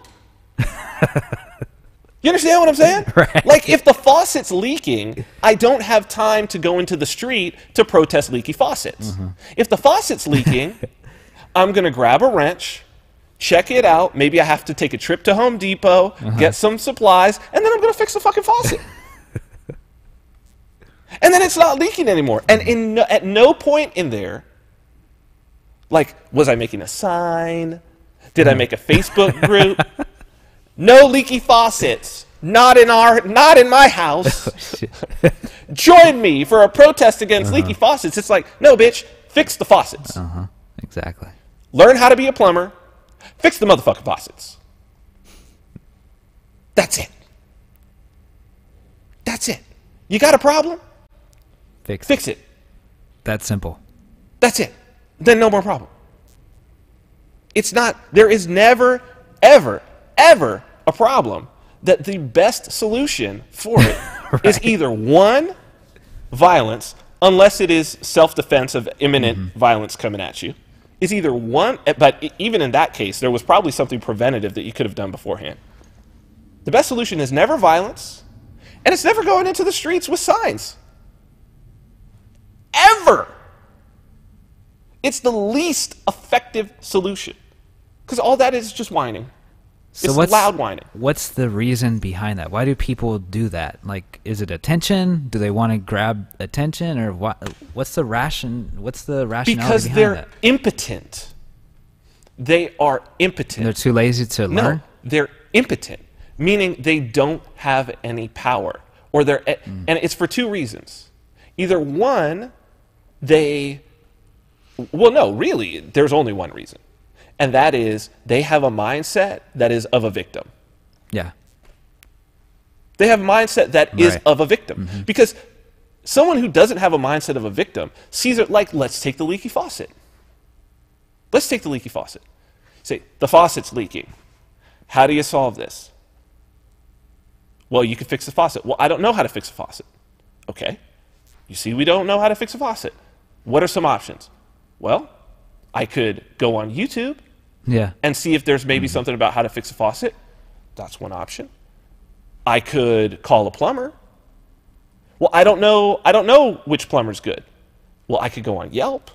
You understand what I'm saying? Right. Like, if the faucet's leaking, I don't have time to go into the street to protest leaky faucets. If the faucet's leaking, I'm going to grab a wrench, check it out. Maybe I have to take a trip to Home Depot, get some supplies, and then I'm going to fix the fucking faucet. And then it's not leaking anymore. And at no point in there, like, was I making a sign? Did I make a Facebook group? No leaky faucets. Not in my house. Join me for a protest against leaky faucets. It's like, no, bitch, fix the faucets. Exactly. Learn how to be a plumber. Fix the motherfucking faucets. That's it. That's it. You got a problem? Fix it. That's simple. That's it. Then no more problem. It's not, there is never, ever, ever a problem that the best solution for it right. is either one, violence, unless it is self-defense of imminent violence coming at you, is either one, but even in that case, there was probably something preventative that you could have done beforehand. The best solution is never violence, and it's never going into the streets with signs. Ever. It's the least effective solution. Because all that is just whining. So it's loud whining. What's the reason behind that? Why do people do that? Like, is it attention? Do they want to grab attention, or what? What's the rationality Because behind they're that? impotent. They are impotent. They're too lazy to learn? No, they're impotent, meaning they don't have any power. Or they're and it's for two reasons. Either one, well, no, really, there's only one reason. And that is they have a mindset that is of a victim. Yeah. They have a mindset that is Right. of a victim. Because someone who doesn't have a mindset of a victim sees it like, let's take the leaky faucet. Let's take the leaky faucet. Say, the faucet's leaking. How do you solve this? Well, you can fix the faucet. Well, I don't know how to fix a faucet. Okay. You see, we don't know how to fix a faucet. What are some options? Well, I could go on YouTube Yeah. and see if there's maybe something about how to fix a faucet. That's one option. I could call a plumber. Well, I don't know which plumber's good. Well, I could go on Yelp.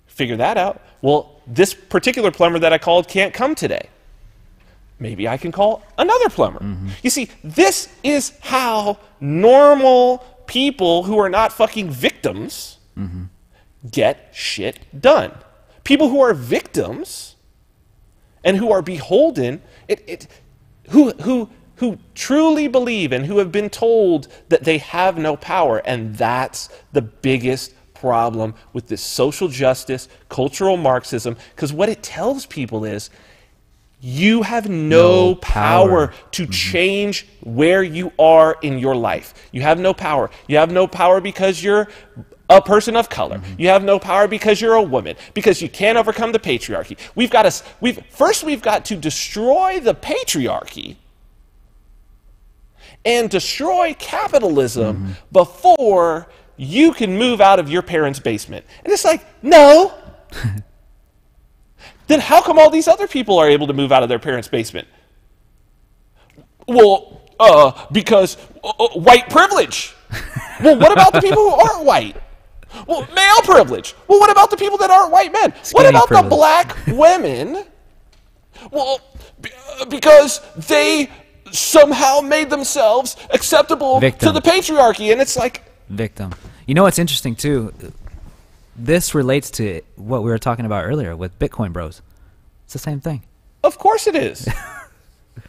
Figure that out. Well, this particular plumber that I called can't come today. Maybe I can call another plumber. You see, this is how normal people who are not fucking victims get shit done. People who are victims and who are beholden, who truly believe and who have been told that they have no power, and that's the biggest problem with this social justice, cultural Marxism, because what it tells people is you have no power to change where you are in your life. You have no power. You have no power because you're a person of color. You have no power because you're a woman, because you can't overcome the patriarchy. We've got to destroy the patriarchy and destroy capitalism before you can move out of your parents' basement. And it's like, no. Then how come all these other people are able to move out of their parents' basement? Well, because white privilege. Well, what about the people who aren't white? Well, male privilege. Well, what about the people that aren't white men? What about the black women? Well, because they somehow made themselves acceptable to the patriarchy. And it's like... Victim. You know what's interesting, too? This relates to what we were talking about earlier with Bitcoin bros. It's the same thing. Of course it is.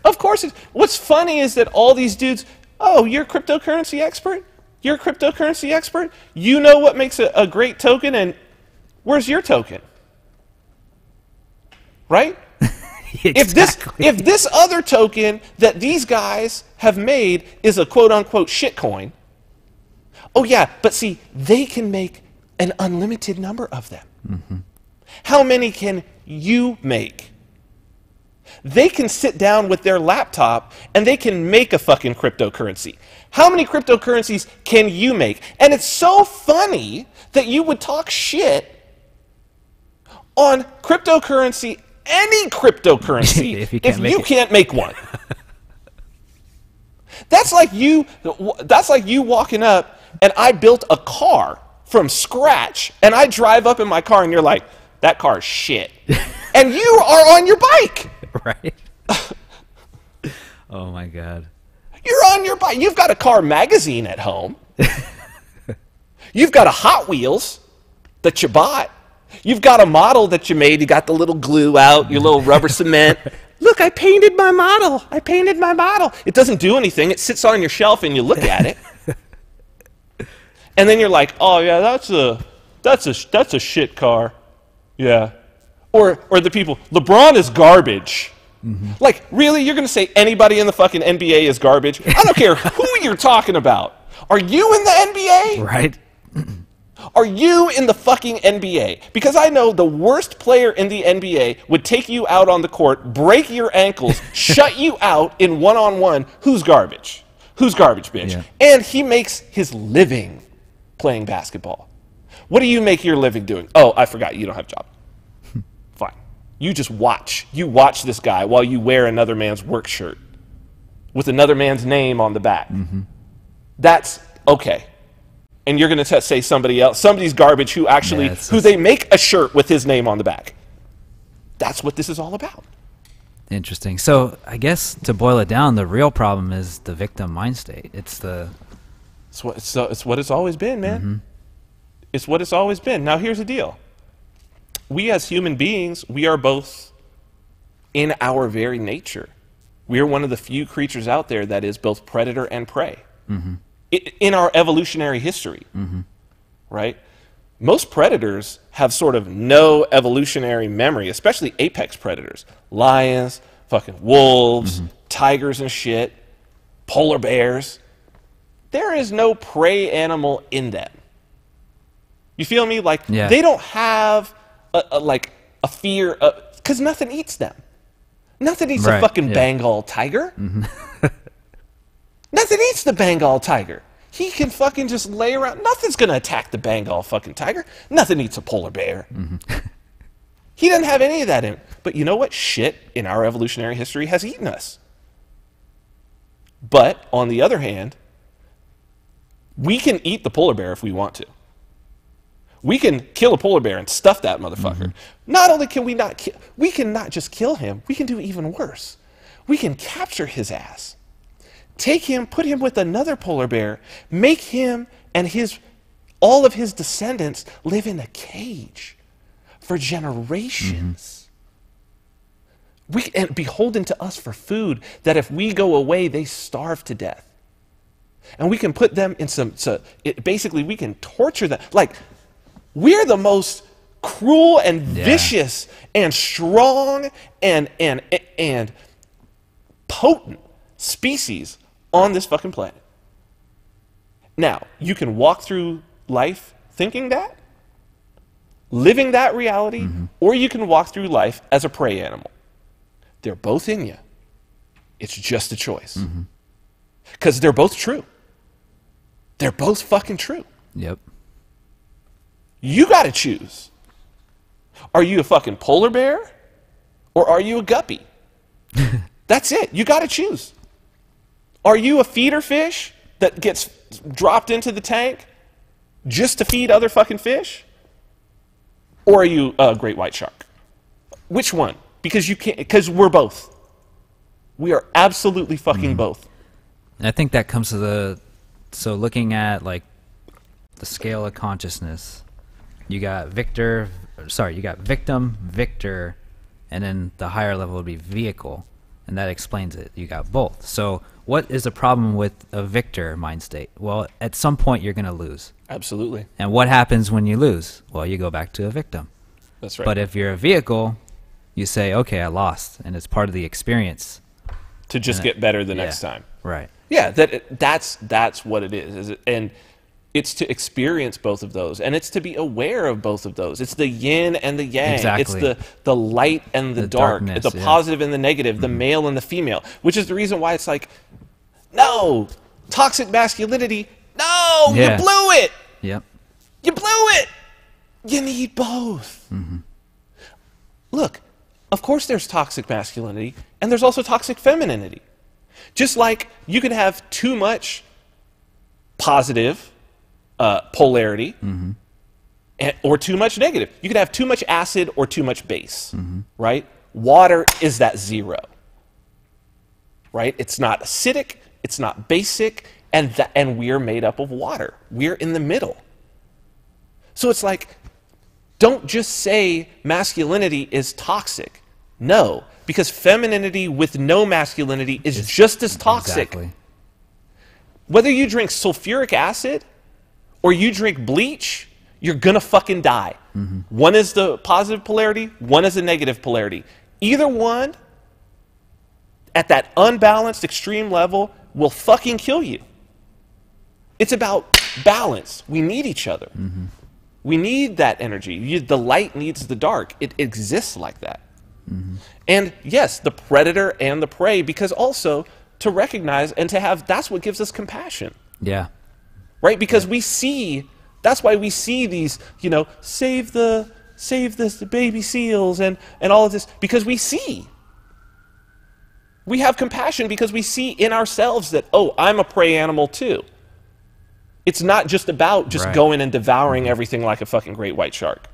Of course it is. What's funny is that all these dudes, oh, you're a cryptocurrency expert? You're a cryptocurrency expert? You know what makes a great token, and where's your token? Right? Exactly. If this other token that these guys have made is a quote-unquote shitcoin, oh yeah, but see, they can make an unlimited number of them. How many can you make? They can sit down with their laptop and they can make a fucking cryptocurrency. How many cryptocurrencies can you make? And it's so funny that you would talk shit on cryptocurrency, any cryptocurrency, if you can't make one. That's like you walking up and I built a car from scratch and I drive up in my car and you're like, that car's shit. And you are on your bike. Right. Oh my God. You're on your bike. You've got a car magazine at home. You've got a Hot Wheels that you bought. You've got a model that you made. You got the little glue out, your little rubber cement. Look, I painted my model. I painted my model. It doesn't do anything. It sits on your shelf and you look at it. And then you're like, oh yeah, that's a shit car. Yeah. Or the people, LeBron is garbage. Like, really? You're going to say anybody in the fucking NBA is garbage? I don't care who you're talking about. Are you in the NBA? Right. Are you in the fucking NBA? Because I know the worst player in the NBA would take you out on the court, break your ankles, shut you out in one-on-one. Who's garbage? Who's garbage, bitch? Yeah. And he makes his living playing basketball. What do you make your living doing? Oh, I forgot. You don't have a job. Fine. You just watch. You watch this guy while you wear another man's work shirt with another man's name on the back. That's okay. And you're going to say somebody else, somebody's garbage who actually, who they make a shirt with his name on the back. That's what this is all about. Interesting. So I guess to boil it down, the real problem is the victim mind state. It's what it's always been, man. It's what it's always been. Now here's the deal. We as human beings, we are both in our very nature. We are one of the few creatures out there that is both predator and prey. In our evolutionary history, right? Most predators have sort of no evolutionary memory, especially apex predators. Lions, fucking wolves, tigers and shit, polar bears. There is no prey animal in them. You feel me? Like, they don't have a fear, because nothing eats them. Nothing eats a fucking Bengal tiger. Nothing eats the Bengal tiger. He can fucking just lay around. Nothing's going to attack the Bengal fucking tiger. Nothing eats a polar bear. He doesn't have any of that in him. But you know what? Shit in our evolutionary history has eaten us. But on the other hand, we can eat the polar bear if we want to. We can kill a polar bear and stuff that motherfucker. Not only can we not we can not just kill him, we can do even worse. We can capture his ass. Take him, put him with another polar bear, make him and all of his descendants live in a cage for generations. And beholden to us for food, that if we go away, they starve to death. And we can put them in basically we can torture them. Like, we're the most cruel and vicious and strong and potent species on this fucking planet. Now, you can walk through life thinking that, living that reality, or you can walk through life as a prey animal. They're both in you. It's just a choice. Because they're both true. They're both fucking true. Yep. You got to choose. Are you a fucking polar bear or are you a guppy? That's it. You got to choose. Are you a feeder fish that gets dropped into the tank just to feed other fucking fish? Or are you a great white shark? Which one? Because we're both. We are absolutely fucking both. And I think that comes to so looking at like the scale of consciousness, you got victim, victor, and then the higher level would be vehicle. And that explains it. You got both. So what is the problem with a victor mind state? Well, at some point you're going to lose. Absolutely. And what happens when you lose? Well, you go back to a victim. That's right. But if you're a vehicle, you say, okay, I lost. And it's part of the experience. To just get better the next time. Right. Yeah, that's what it is. And it's to experience both of those. And it's to be aware of both of those. It's the yin and the yang. Exactly. It's the light and the dark. Darkness, the positive and the negative. The male and the female. Which is the reason why it's like, no, toxic masculinity. No, you blew it. Yep. You blew it. You need both. Look, of course there's toxic masculinity and there's also toxic femininity. Just like you can have too much positive polarity or too much negative. You can have too much acid or too much base, right? Water is that zero, right? It's not acidic, it's not basic, and we're made up of water. We're in the middle. So it's like, don't just say masculinity is toxic. No, because femininity with no masculinity is just as toxic. Exactly. Whether you drink sulfuric acid or you drink bleach, you're gonna fucking die. One is the positive polarity, one is the negative polarity. Either one, at that unbalanced extreme level, will fucking kill you. It's about balance. We need each other. We need that energy. The light needs the dark. It exists like that. Mm-hmm. And yes, the predator and the prey, because also to recognize and to have, that's what gives us compassion. Yeah. Right? Because we see, that's why we see these, you know, save the baby seals and all of this, because we see. We have compassion because we see in ourselves that, oh, I'm a prey animal too. It's not just about just going and devouring everything like a fucking great white shark.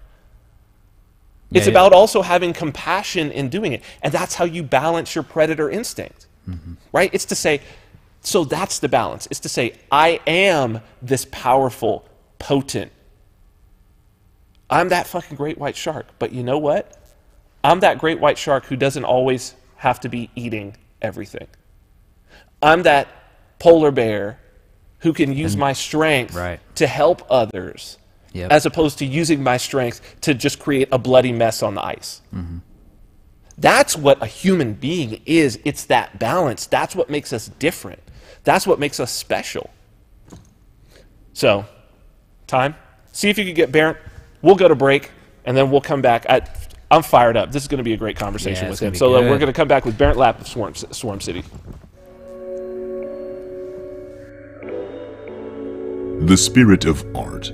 It's about also having compassion in doing it. And that's how you balance your predator instinct, right? It's to say, so that's the balance. It's to say, I am this powerful, potent. I'm that fucking great white shark. But you know what? I'm that great white shark who doesn't always have to be eating everything. I'm that polar bear who can use my strength to help others, as opposed to using my strength to just create a bloody mess on the ice. That's what a human being is. It's that balance. That's what makes us different. That's what makes us special. So, time. See if you can get Bernd. We'll go to break, and then we'll come back. I'm fired up. This is going to be a great conversation with him. So we're going to come back with Bernd Lapp of Swarm City. The spirit of art.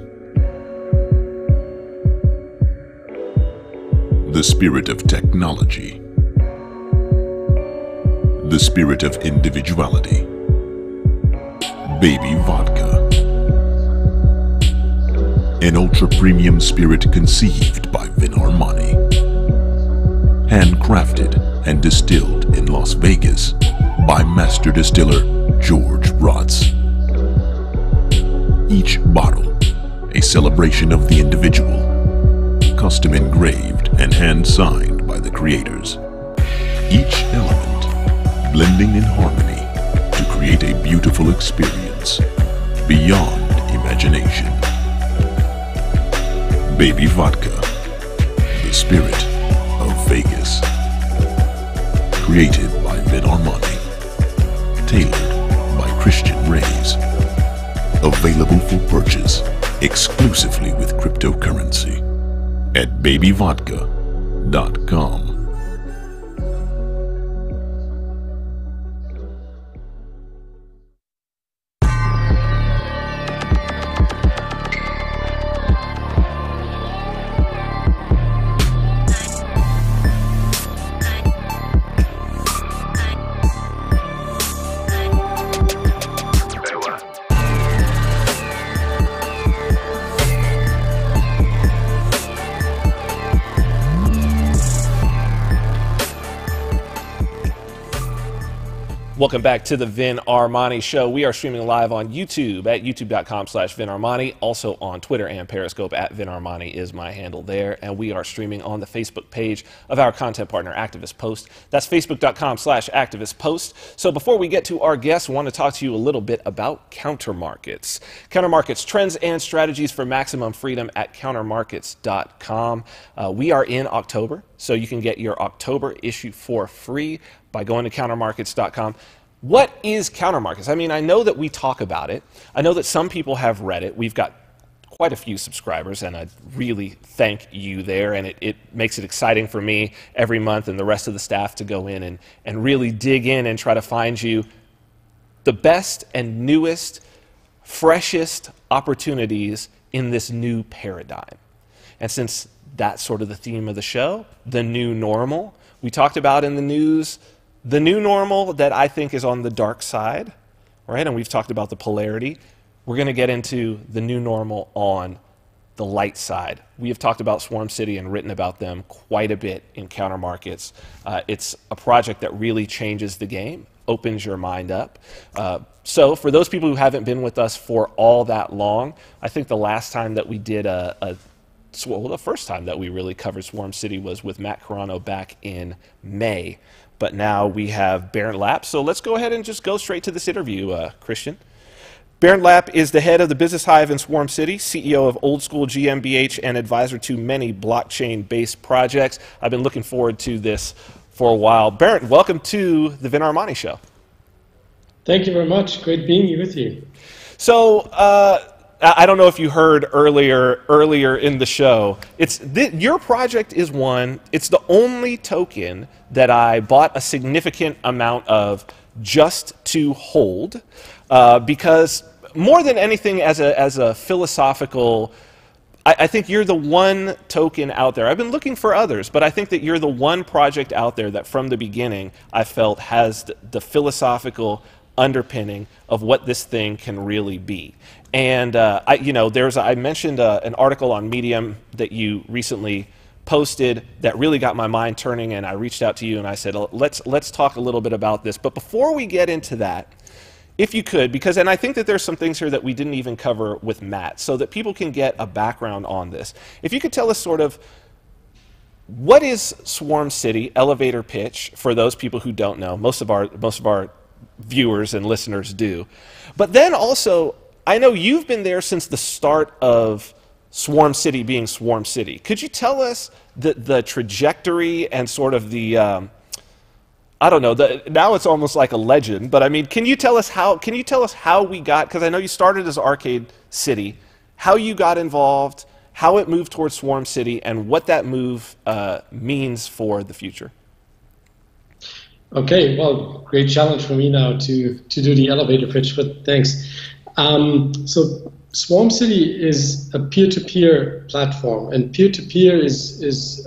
The spirit of technology. The spirit of individuality. Baby Vodka. An ultra-premium spirit conceived by Vin Armani. Handcrafted and distilled in Las Vegas by master distiller George Rotz. Each bottle, a celebration of the individual, custom engraved and hand-signed by the creators. Each element blending in harmony to create a beautiful experience beyond imagination. Baby Vodka, the spirit of Vegas. Created by Vin Armani. Tailored by Christian Reyes. Available for purchase exclusively with cryptocurrency at babyvodka.com. Welcome back to the Vin Armani Show. We are streaming live on YouTube at youtube.com/Vin Armani. Also on Twitter and Periscope at Vin Armani is my handle there. And we are streaming on the Facebook page of our content partner, Activist Post. That's facebook.com/Activist Post. So before we get to our guests, I want to talk to you a little bit about countermarkets. Countermarkets, trends and strategies for maximum freedom at countermarkets.com. We are in October, so you can get your October issue for free by going to countermarkets.com. What is countermarkets? I mean, I know that we talk about it. I know that some people have read it. We've got quite a few subscribers, and I really thank you there. And it makes it exciting for me every month and the rest of the staff to go in and really dig in and try to find you the best and newest, freshest opportunities in this new paradigm. And since that's sort of the theme of the show, the new normal, we talked about in the news the new normal that I think is on the dark side, right? And we've talked about the polarity. We're going to get into the new normal on the light side. We have talked about Swarm City and written about them quite a bit in Counter Markets. It's a project that really changes the game, opens your mind up. So for those people who haven't been with us for all that long, I think the last time that we did the first time that we really covered Swarm City was with Matt Carano back in May. But now we have Bernd Lapp. So let's go ahead and just go straight to this interview, Christian. Bernd Lapp is the head of the Business Hive in Swarm City, CEO of Old School GmbH, and advisor to many blockchain-based projects. I've been looking forward to this for a while. Bernd, welcome to the Vin Armani Show. Thank you very much. Great being with you. So I don't know if you heard earlier in the show. Your project is one. It's the only token that I bought a significant amount of just to hold, because more than anything, as a philosophical, I think you're the one token out there. I've been looking for others, but I think that you're the one project out there that from the beginning I felt has the philosophical underpinning of what this thing can really be. And I mentioned an article on Medium that you recently posted that really got my mind turning, and I reached out to you and I said, let's talk a little bit about this. But before we get into that, if you could, and I think that there's some things here that we didn't even cover with Matt, so that people can get a background on this. If you could tell us sort of, what is Swarm City, elevator pitch, for those people who don't know. Most of our viewers and listeners do. But then also, I know you've been there since the start of Swarm City being Swarm City. Could you tell us the trajectory and sort of the, I don't know, now it's almost like a legend, but I mean, can you tell us how we got, because I know you started as Arcade City, how you got involved, how it moved towards Swarm City, and what that move means for the future? Okay, well, great challenge for me now to do the elevator pitch, but thanks. So Swarm City is a peer-to-peer platform, and peer-to-peer is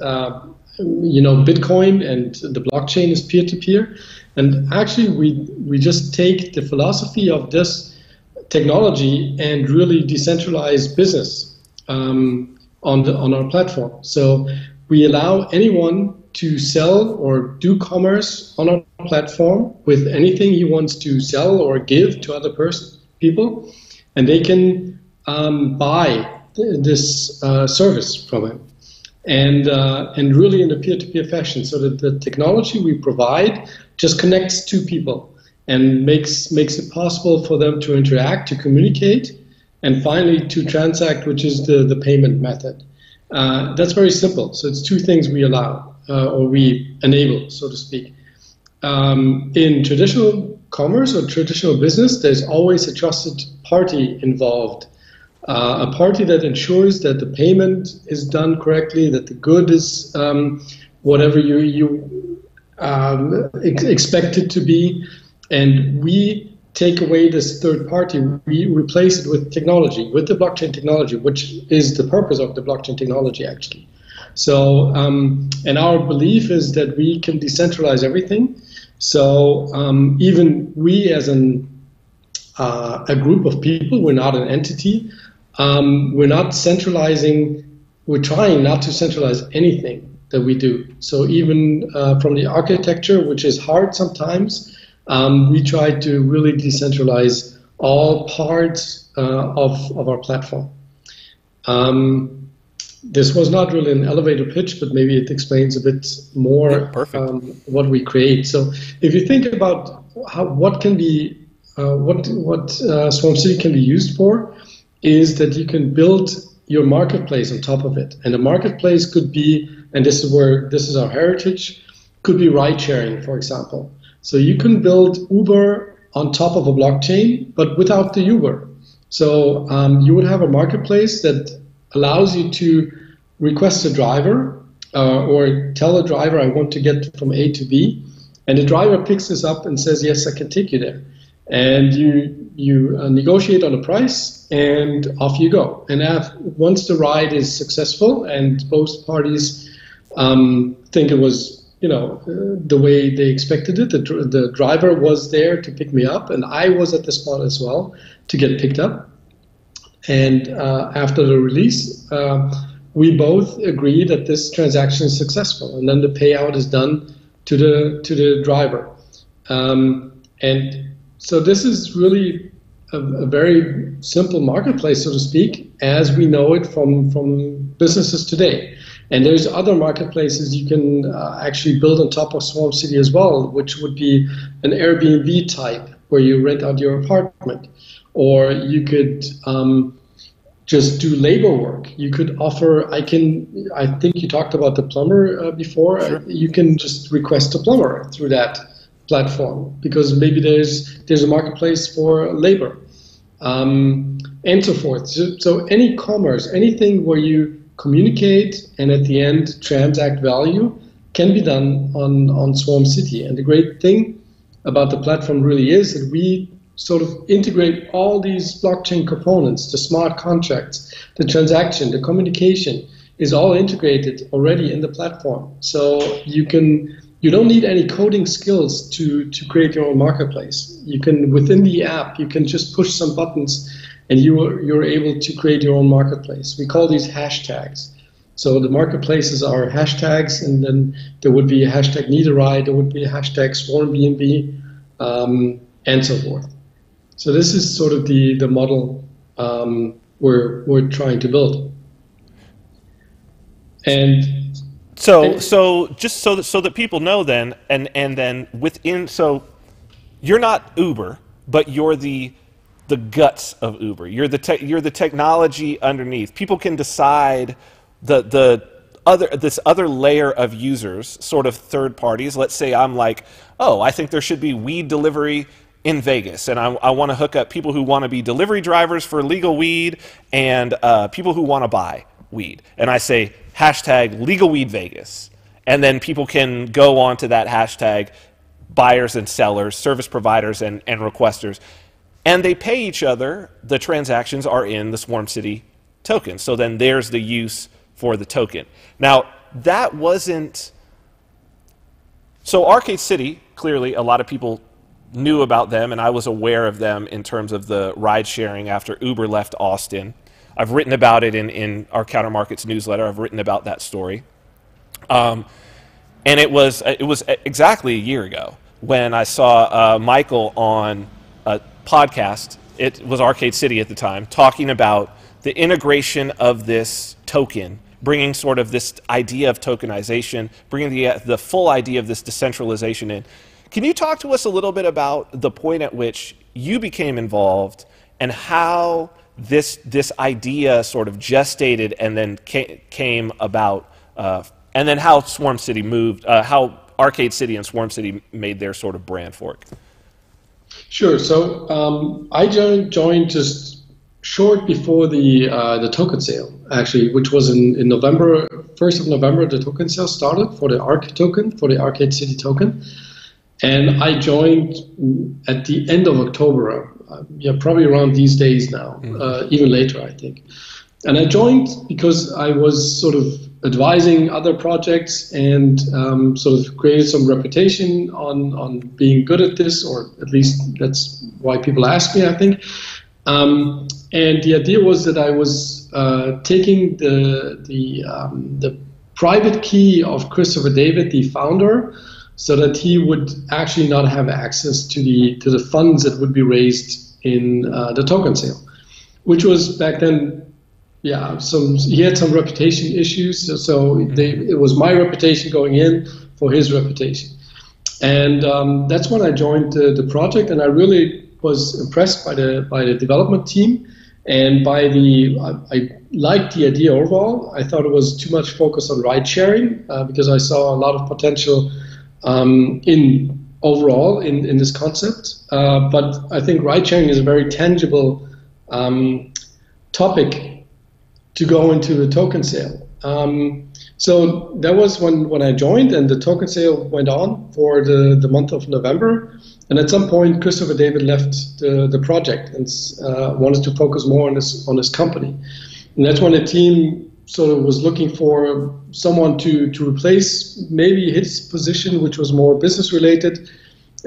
Bitcoin, and the blockchain is peer-to-peer. And actually, we just take the philosophy of this technology and really decentralize business on our platform. So we allow anyone to sell or do commerce on our platform with anything he wants to sell or give to other people, and they can buy this service from him, and really in a peer-to-peer fashion, so that the technology we provide just connects two people and makes it possible for them to interact, to communicate, and finally to transact, which is the payment method. That's very simple. So it's two things we allow, or we enable, so to speak. In traditional commerce or traditional business, there's always a trusted party involved. A party that ensures that the payment is done correctly, that the good is whatever you expect it to be. And we take away this third party, we replace it with technology, with the blockchain technology, which is the purpose of the blockchain technology, actually. So, and our belief is that we can decentralize everything. So even we as a group of people, we're not an entity, we're not centralizing, we're trying not to centralize anything that we do. So even from the architecture, which is hard sometimes, we try to really decentralize all parts of our platform. This was not really an elevator pitch, but maybe it explains a bit more what we create. So if you think about what Swarm City can be used for, is that you can build your marketplace on top of it. And a marketplace could be, and this is our heritage, could be ride sharing, for example. So you can build Uber on top of a blockchain, but without the Uber. So you would have a marketplace that allows you to request a driver or tell a driver, I want to get from A to B. And the driver picks this up and says, yes, I can take you there. And you negotiate on a price, and off you go. And once the ride is successful and both parties think it was the way they expected it, the driver was there to pick me up, and I was at the spot as well to get picked up. And after the release, we both agree that this transaction is successful, and then the payout is done to the driver. And so this is really a very simple marketplace, so to speak, as we know it from businesses today. And there's other marketplaces you can actually build on top of Swarm City as well, which would be an Airbnb type, where you rent out your apartment. Or you could just do labor work. You could offer, I think you talked about the plumber before. Sure. You can just request a plumber through that platform, because maybe there's a marketplace for labor. And and so forth. So any commerce, anything where you communicate and at the end transact value can be done on Swarm City. And the great thing about the platform really is that we sort of integrate all these blockchain components, the smart contracts, the transaction, the communication is all integrated already in the platform. So you don't need any coding skills to create your own marketplace. You can, within the app, you can just push some buttons and you're able to create your own marketplace. We call these hashtags. So the marketplaces are hashtags, and then there would be a hashtag need a ride, there would be a hashtag Swarm BNB, and so forth. So this is sort of the model we're trying to build. And so just so that people know then, and then within, so you're not Uber, but you're the guts of Uber. You're the technology underneath. People can decide this other layer of users, sort of third parties. Let's say I'm like, oh, I think there should be weed delivery in Vegas, and I want to hook up people who want to be delivery drivers for legal weed and people who want to buy weed. And I say, hashtag legal weed Vegas. And then people can go on to that hashtag, buyers and sellers, service providers and requesters. And they pay each other. The transactions are in the Swarm City token. So then there's the use for the token. Now, that wasn't... So Arcade City, clearly, a lot of people knew about them, and I was aware of them in terms of the ride sharing after Uber left Austin. I've written about it in our Counter Markets newsletter. I've written about that story. And it was exactly a year ago when I saw Michael on a podcast. It was Arcade City at the time, talking about the integration of this token, bringing sort of this idea of tokenization, bringing the full idea of this decentralization in. Can you talk to us a little bit about the point at which you became involved and how this idea sort of gestated and then came about, and then how Swarm City moved, how Arcade City and Swarm City made their sort of brand fork? Sure. So I joined just short before the token sale, actually, which was in November, 1st of November, the token sale started for the ARC token, for the Arcade City token. And I joined at the end of October, probably around these days now, even later, I think. And I joined because I was sort of advising other projects and sort of created some reputation on being good at this, or at least that's why people ask me, I think. And the idea was that I was taking the private key of Christopher David, the founder, so that he would actually not have access to the funds that would be raised in the token sale, which was back then, he had some reputation issues, so it was my reputation going in for his reputation. And that's when I joined the project, and I really was impressed by the development team, and I liked the idea overall. I thought it was too much focus on ride sharing because I saw a lot of potential overall in this concept, but I think ride sharing is a very tangible topic to go into the token sale. So that was when I joined, and the token sale went on for the month of November. And at some point, Christopher David left the project and wanted to focus more on his company. And that's when the team sort of was looking for someone to replace maybe his position, which was more business related.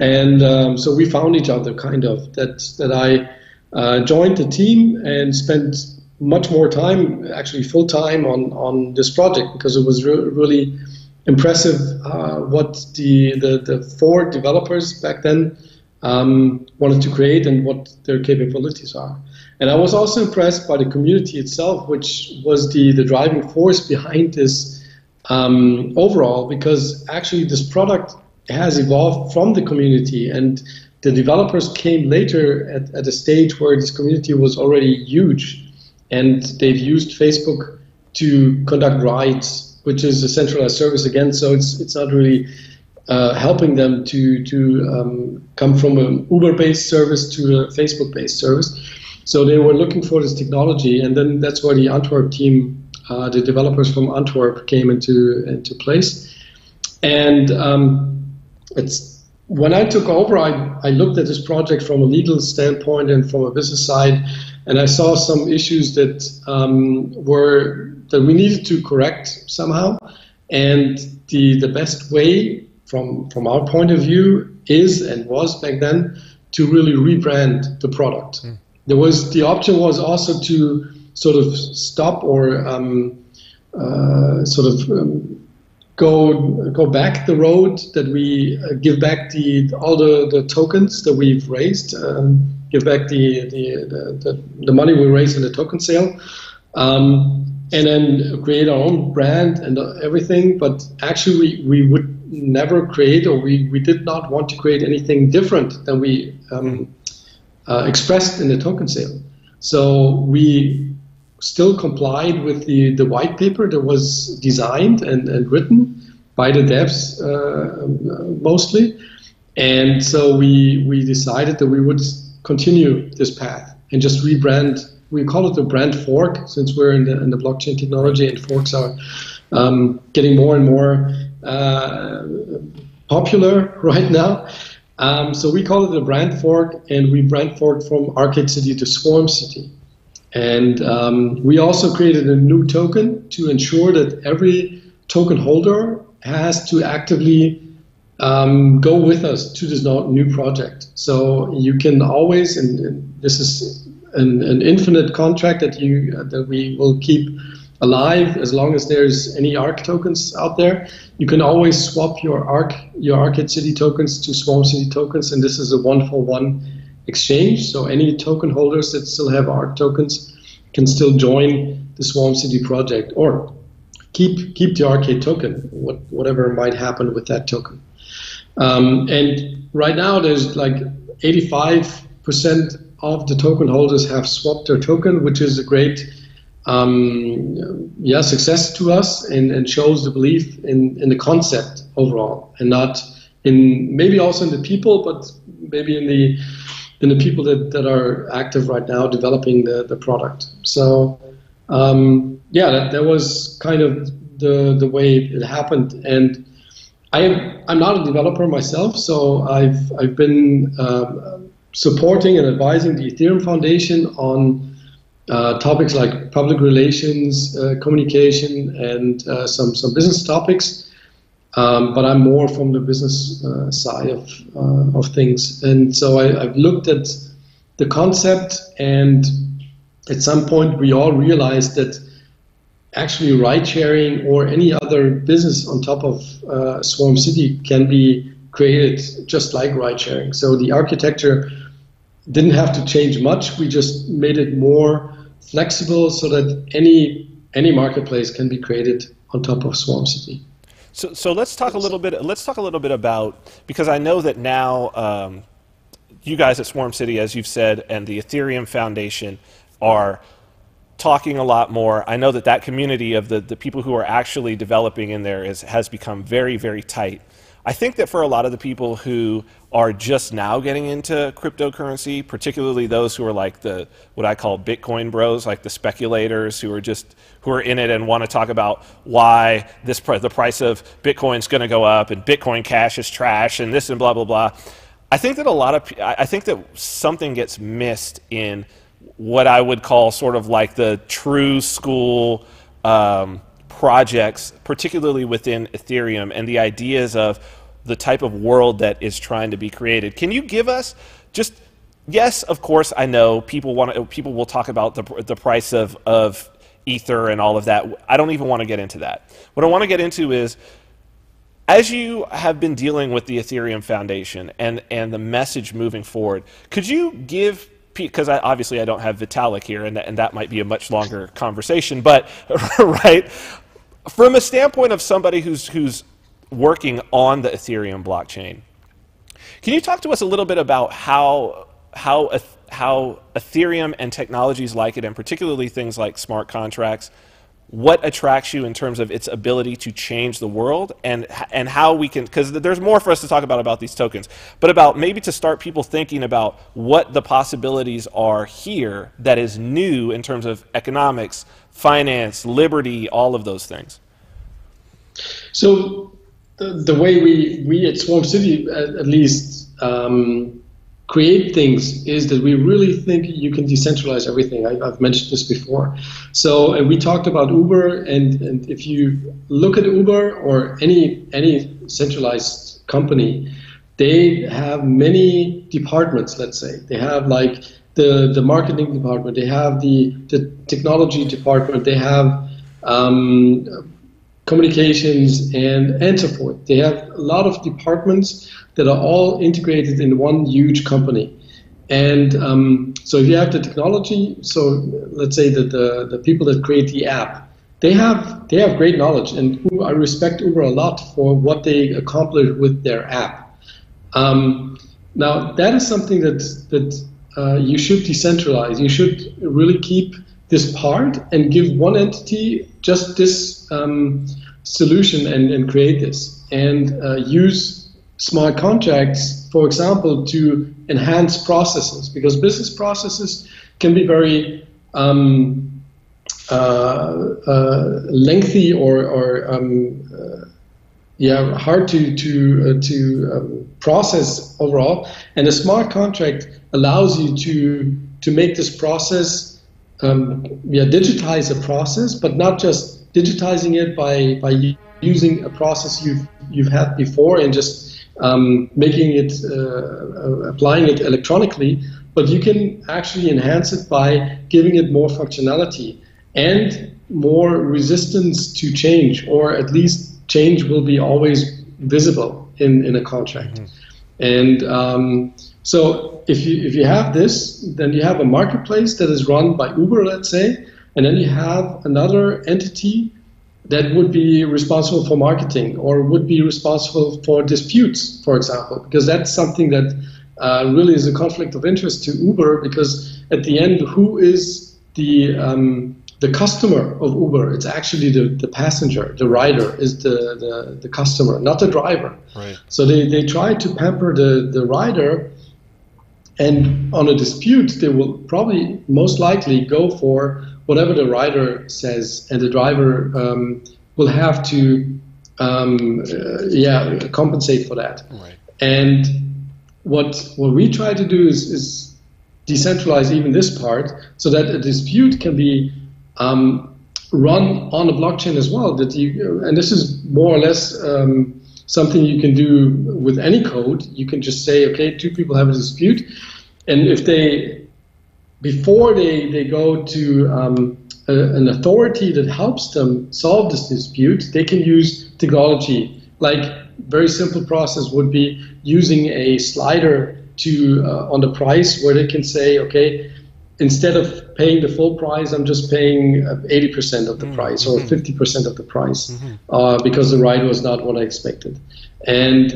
And so we found each other, kind of, that I joined the team and spent much more time, actually full time on this project, because it was really impressive what the four developers back then wanted to create and what their capabilities are. And I was also impressed by the community itself, which was the driving force behind this overall, because actually this product has evolved from the community, and the developers came later at a stage where this community was already huge, and they've used Facebook to conduct rides, which is a centralized service again, so it's not really helping them to come from an Uber-based service to a Facebook-based service. So they were looking for this technology, and then that's where the Antwerp team, the developers from Antwerp, came into place. And when I took over, I looked at this project from a legal standpoint and from a business side, and I saw some issues that we needed to correct somehow. And the best way from our point of view is, and was back then, to really rebrand the product. The option was also to sort of stop or go back the road that we give back all the tokens that we've raised, give back the money we raised in the token sale, and then create our own brand and everything. But actually, we would never create, or we did not want to create anything different than we expressed in the token sale. So we still complied with the white paper that was designed and written by the devs mostly. And so we decided that we would continue this path and just rebrand. We call it the brand fork, since we're in the blockchain technology, and forks are getting more and more popular right now. So we call it the brand fork, and we brand forked from Arcade City to Swarm City. And we also created a new token to ensure that every token holder has to actively go with us to this new project. So you can always, and this is an infinite contract that we will keep alive as long as there's any ARC tokens out there. You can always swap your Arcade City tokens to Swarm City tokens, and this is a 1-for-1 exchange. So any token holders that still have ARC tokens can still join the Swarm City project, or keep the Arcade token, whatever might happen with that token. And right now there's like 85% of the token holders have swapped their token, which is a great success to us, and shows the belief in the concept overall, and not in, maybe also in the people, but maybe in the people that are active right now developing the product. So that was kind of the way it happened. And I'm not a developer myself, so I've been supporting and advising the Ethereum Foundation on topics like public relations, communication, and some business topics. But I'm more from the business side of things. And so I've looked at the concept, and at some point we all realized that actually ride-sharing or any other business on top of Swarm City can be created just like ride-sharing. So the architecture didn't have to change much. We just made it more flexible so that any marketplace can be created on top of Swarm City. So let's talk a little bit. Let's talk a little bit about, because I know that now you guys at Swarm City, as you've said, and the Ethereum Foundation are talking a lot more. I know that community of the people who are actually developing in there has become very, very tight. I think that for a lot of the people who are just now getting into cryptocurrency, particularly those who are like what I call Bitcoin bros, like the speculators who are in it and want to talk about why the price of Bitcoin is going to go up and Bitcoin Cash is trash and this and blah blah blah. I think that something gets missed in what I would call sort of like the true school projects, particularly within Ethereum, and the ideas of the type of world that is trying to be created. Can you give us just, yes, of course, I know people will talk about the price of Ether and all of that. I don't even want to get into that. What I want to get into is, as you have been dealing with the Ethereum Foundation and the message moving forward, could you give, because obviously I don't have Vitalik here, and that might be a much longer conversation, but right, from a standpoint of somebody who's working on the Ethereum blockchain, can you talk to us a little bit about how Ethereum and technologies like it, and particularly things like smart contracts, what attracts you in terms of its ability to change the world, and how we can, because there's more for us to talk about these tokens, but about maybe to start people thinking about what the possibilities are here that is new in terms of economics, finance, liberty, all of those things. So the way we at Swarm City at least create things is that we really think you can decentralize everything. I've mentioned this before. So, and we talked about Uber, and if you look at Uber or any centralized company, they have many departments, let's say. They have like the marketing department, they have the technology department, they have communications and so forth. They have a lot of departments that are all integrated in one huge company. And so if you have the technology, so let's say that the people that create the app, they have great knowledge, and I respect Uber a lot for what they accomplished with their app. Now that is something that you should decentralize. You should really keep this part and give one entity just this solution and create this, and use smart contracts, for example, to enhance processes, because business processes can be very lengthy or hard to process overall. And a smart contract allows you to make this process, digitize a process, but not just digitizing it by using a process you've had before and just making it, applying it electronically, but you can actually enhance it by giving it more functionality and more resistance to change, or at least change will be always visible in a contract. And so if you have this, then you have a marketplace that is run by Uber, let's say, and then you have another entity that would be responsible for marketing, or would be responsible for disputes, for example, because that's something that really is a conflict of interest to Uber, because at the end, who is the customer of Uber? It's actually the passenger, the rider is the customer, not the driver. Right. So they try to pamper the rider, and on a dispute, they will probably most likely go for whatever the rider says, and the driver will have to compensate for that. Right. And what we try to do is decentralize even this part, so that a dispute can be run on a blockchain as well. And this is more or less something you can do with any code. You can just say, okay, two people have a dispute, and if before they go to an authority that helps them solve this dispute, they can use technology. Like, very simple process would be using a slider on the price, where they can say, okay, instead of paying the full price, I'm just paying 80% of the price, or 50% of the price, because the ride was not what I expected. And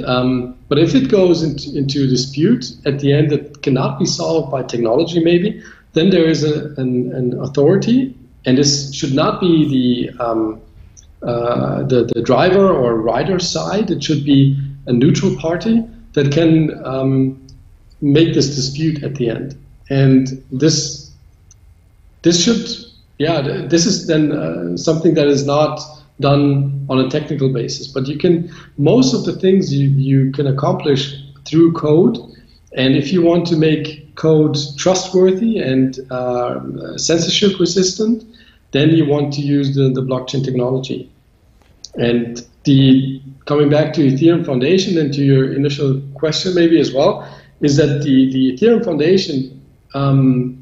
but if it goes into a dispute at the end that cannot be solved by technology, maybe, then there is an authority, and this should not be the driver or rider side. It should be a neutral party that can make this dispute at the end. And this is then something that is not done on a technical basis, but most of the things you can accomplish through code. And if you want to make code trustworthy and censorship resistant, then you want to use the blockchain technology. And coming back to Ethereum Foundation and to your initial question maybe as well, is that the Ethereum Foundation,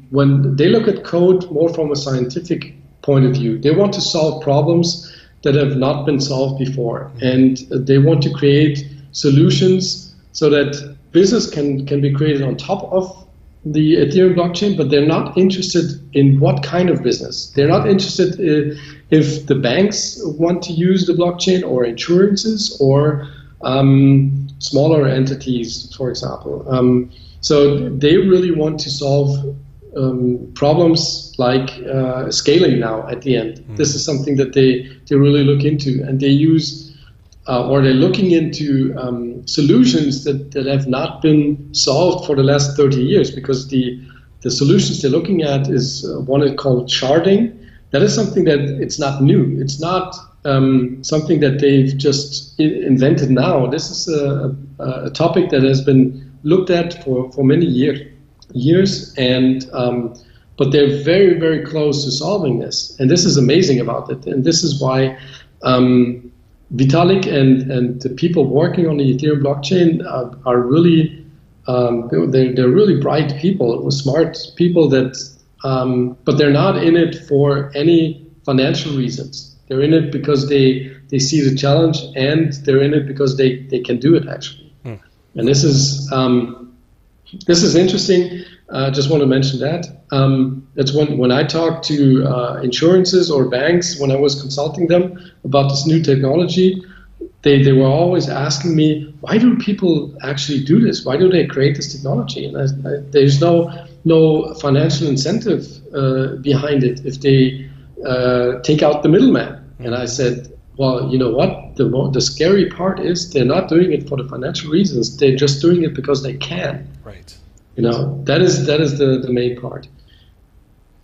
when they look at code more from a scientific point of view, they want to solve problems that have not been solved before. And they want to create solutions so that business can be created on top of the Ethereum blockchain, but they're not interested in what kind of business. They're not interested if the banks want to use the blockchain, or insurances, or smaller entities, for example. So they really want to solve problems like scaling now at the end. This is something that they really look into, and they use or they're looking into solutions that have not been solved for the last 30 years, because the solutions they're looking at is one called sharding. That is something that it's not new. It's not something that they've just invented now. This is a topic that has been looked at for many years, and but they're very, very close to solving this. And this is amazing about it. And this is why Vitalik and the people working on the Ethereum blockchain are really, they're really bright people, smart people that, but they're not in it for any financial reasons. They're in it because they see the challenge, and they're in it because they can do it actually. And this is interesting. I just want to mention that. That's when I talk to insurances or banks, when I was consulting them about this new technology, they were always asking me, why do people actually do this? Why do they create this technology? And there's no financial incentive behind it if they take out the middleman. And I said, well, you know what? The scary part is they're not doing it for the financial reasons. They're just doing it because they can. Right. You know, that is the main part.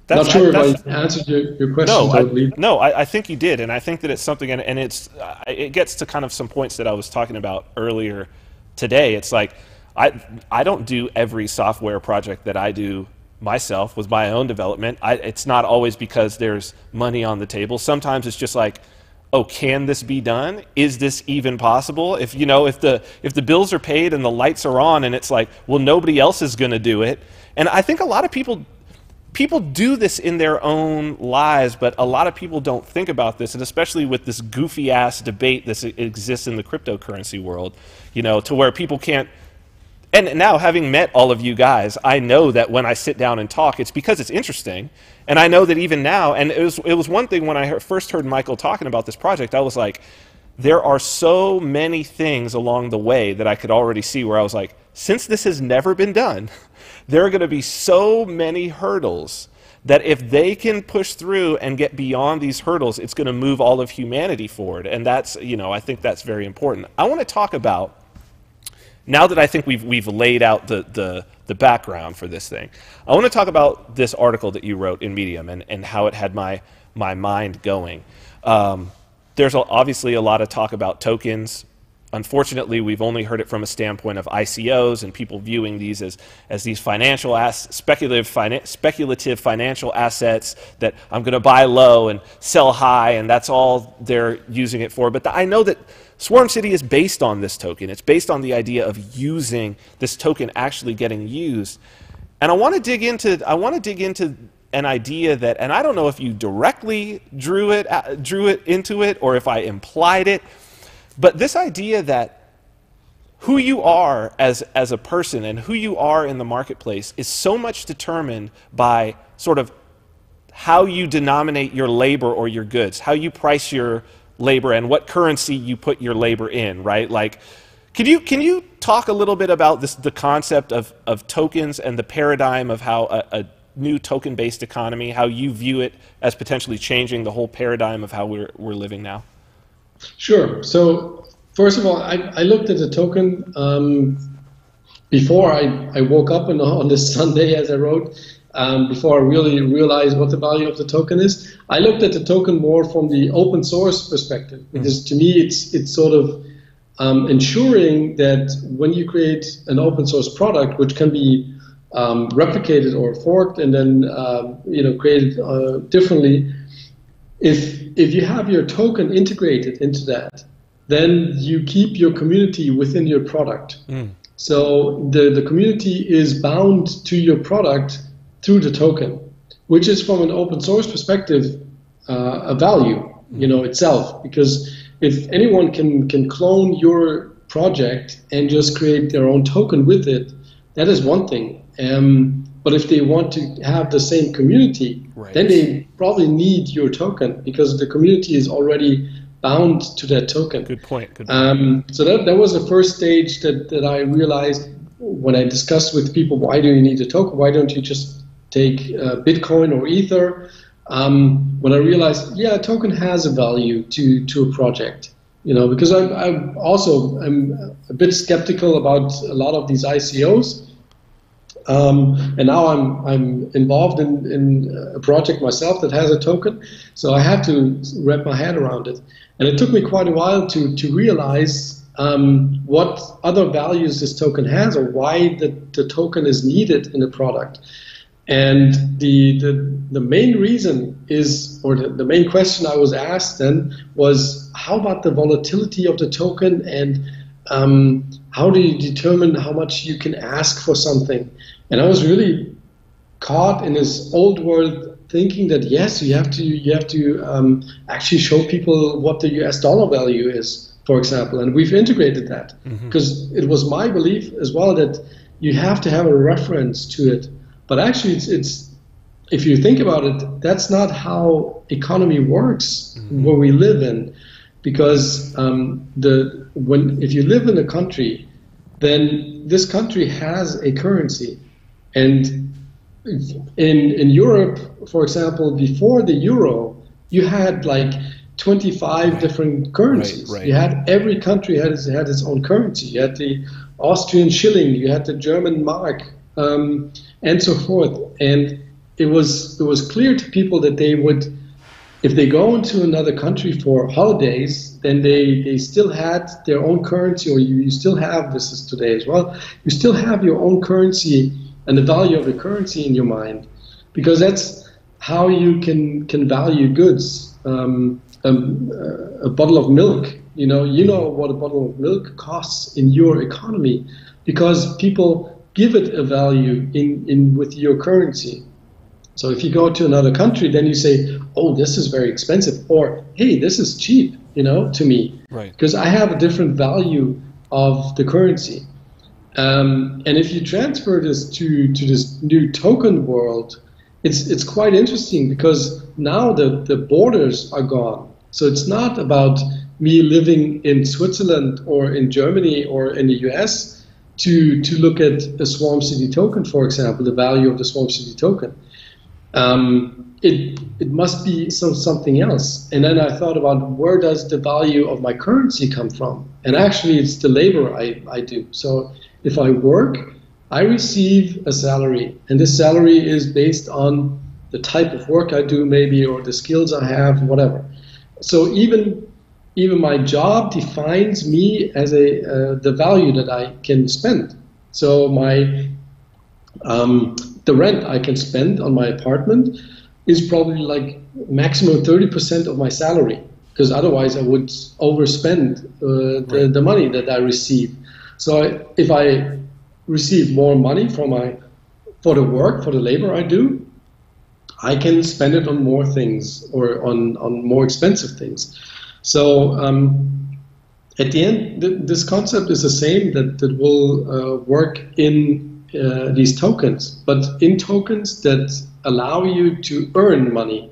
Not sure if I answered your question totally. I think you did, and I think that it's something, and it gets to kind of some points that I was talking about earlier today. It's like I don't do every software project that I do myself with my own development. It's not always because there's money on the table. Sometimes it's just like, oh, can this be done? Is this even possible? If the bills are paid and the lights are on, and it's like, well, nobody else is going to do it. And I think a lot of people do this in their own lives, but a lot of people don't think about this, and especially with this goofy ass debate that exists in the cryptocurrency world, to where people can't. And now, having met all of you guys, I know that when I sit down and talk, it's because it's interesting. And I know that even now, and it was one thing when I first heard Michael talking about this project, I was like, there are so many things along the way that I could already see where I was like, since this has never been done, there are going to be so many hurdles that if they can push through and get beyond these hurdles, it's going to move all of humanity forward. And that's, I think that's very important. I want to talk about, now that I think we've laid out the background for this thing, I want to talk about this article that you wrote in Medium and how it had my mind going. There's obviously a lot of talk about tokens. Unfortunately, we've only heard it from a standpoint of ICOs and people viewing these as these speculative financial assets that I'm going to buy low and sell high, and that's all they're using it for. But I know that Swarm City is based on this token. It's based on the idea of using this token actually getting used. And I want to dig into an idea that, and I don't know if you directly drew it into it or if I implied it, but this idea that who you are as a person and who you are in the marketplace is so much determined by sort of how you denominate your labor or your goods, how you price your labor and what currency you put your labor in, right? Like, can you talk a little bit about the concept of tokens and the paradigm of how a new token-based economy, how you view it as potentially changing the whole paradigm of how we're living now? Sure. So first of all, I looked at the token before I woke up on this Sunday, as I wrote, before I really realized what the value of the token is. I looked at the token more from the open source perspective, because to me it's sort of ensuring that when you create an open source product, which can be replicated or forked and then created differently, if you have your token integrated into that, then you keep your community within your product. So the community is bound to your product through the token, which is from an open source perspective a value, itself. Because if anyone can clone your project and just create their own token with it, that is one thing. But if they want to have the same community, then they probably need your token because the community is already bound to that token. Good point. So that was the first stage that I realized when I discussed with people, why do you need a token? Why don't you just take Bitcoin or Ether, when I realized, yeah, a token has a value to a project, because I'm a bit skeptical about a lot of these ICOs. And now I'm involved in a project myself that has a token, so I had to wrap my head around it. And it took me quite a while to realize what other values this token has, or why the token is needed in a product. And the main reason is, or the main question I was asked then was, how about the volatility of the token, and how do you determine how much you can ask for something? And I was really caught in this old world thinking that yes, you have to actually show people what the US dollar value is, for example, and we've integrated that because it was my belief as well that you have to have a reference to it. But actually, it's if you think about it, that's not how economy works where we live in, because if you live in a country, then this country has a currency. And in Europe, for example, before the euro, you had like 25 different currencies. Right. You had, every country had its own currency. You had the Austrian shilling, you had the German mark, and so forth. And it was clear to people that they would, if they go into another country for holidays, then they still had their own currency, or you still have, this is today as well, you still have your own currency and the value of the currency in your mind, because that's how you can value goods. A bottle of milk, you know what a bottle of milk costs in your economy, because people give it a value in with your currency. So if you go to another country, then you say, oh, this is very expensive, or hey, this is cheap, to me, because I have a different value of the currency. And if you transfer this to this new token world, it's quite interesting, because now the borders are gone. So it's not about me living in Switzerland or in Germany or in the US to look at a Swarm City token, for example, the value of the Swarm City token. It must be something else. And then I thought about, where does the value of my currency come from? And actually, it's the labor I do. So if I work, I receive a salary, and this salary is based on the type of work I do, maybe, or the skills I have, whatever. So even my job defines me as the value that I can spend. So the rent I can spend on my apartment is probably like maximum 30% of my salary, because otherwise I would overspend the money that I receive. So if I receive more money for the labor I do, I can spend it on more things, or on more expensive things. So at the end, this concept is the same that will work in these tokens, but in tokens that allow you to earn money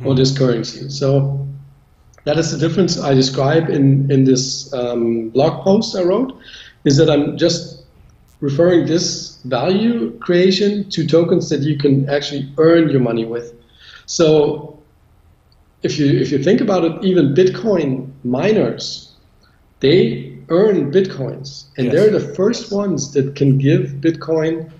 on this currency. So that is the difference I describe in this blog post I wrote, is that I'm just referring this value creation to tokens that you can actually earn your money with. So if you think about it, even Bitcoin miners, they earn Bitcoins, and they're the first ones that can give Bitcoin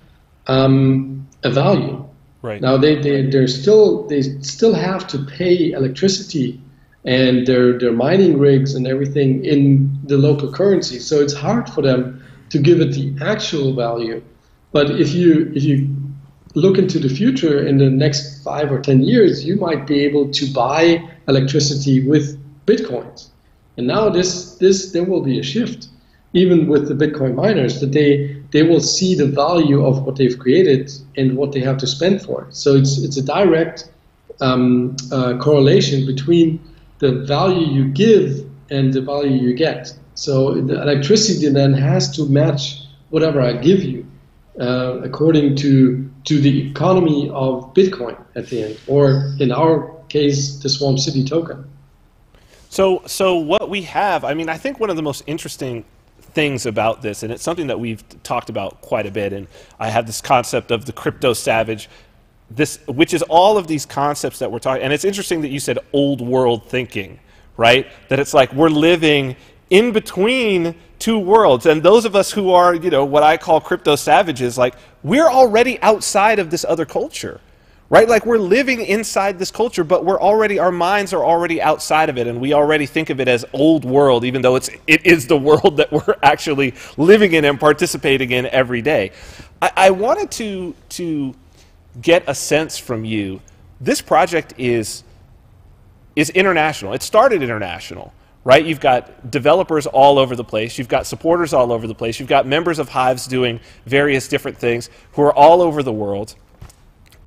a value. Right. Now they still have to pay electricity and their mining rigs and everything in the local currency. So it's hard for them to give it the actual value. But if you look into the future, in the next 5 or 10 years, you might be able to buy electricity with Bitcoins. And now there will be a shift, even with the Bitcoin miners, that they will see the value of what they've created and what they have to spend for it. So it's a direct correlation between the value you give and the value you get. So the electricity then has to match whatever I give you, according to the economy of Bitcoin at the end, or in our case, the Swarm City token. So what we have, I mean, I think one of the most interesting things about this, and it's something that we've talked about quite a bit, and I have this concept of the crypto savage, which is all of these concepts that we're talking, and it's interesting that you said old world thinking, right? That it's like we're living in between two worlds, and those of us who are, what I call crypto savages, like we're already outside of this other culture, right? Like we're living inside this culture, but our minds are already outside of it, and we already think of it as old world, even though it is the world that we're actually living in and participating in every day. I wanted to get a sense from you. This project is international. It started international, right? You've got developers all over the place. You've got supporters all over the place. You've got members of Hives doing various different things who are all over the world.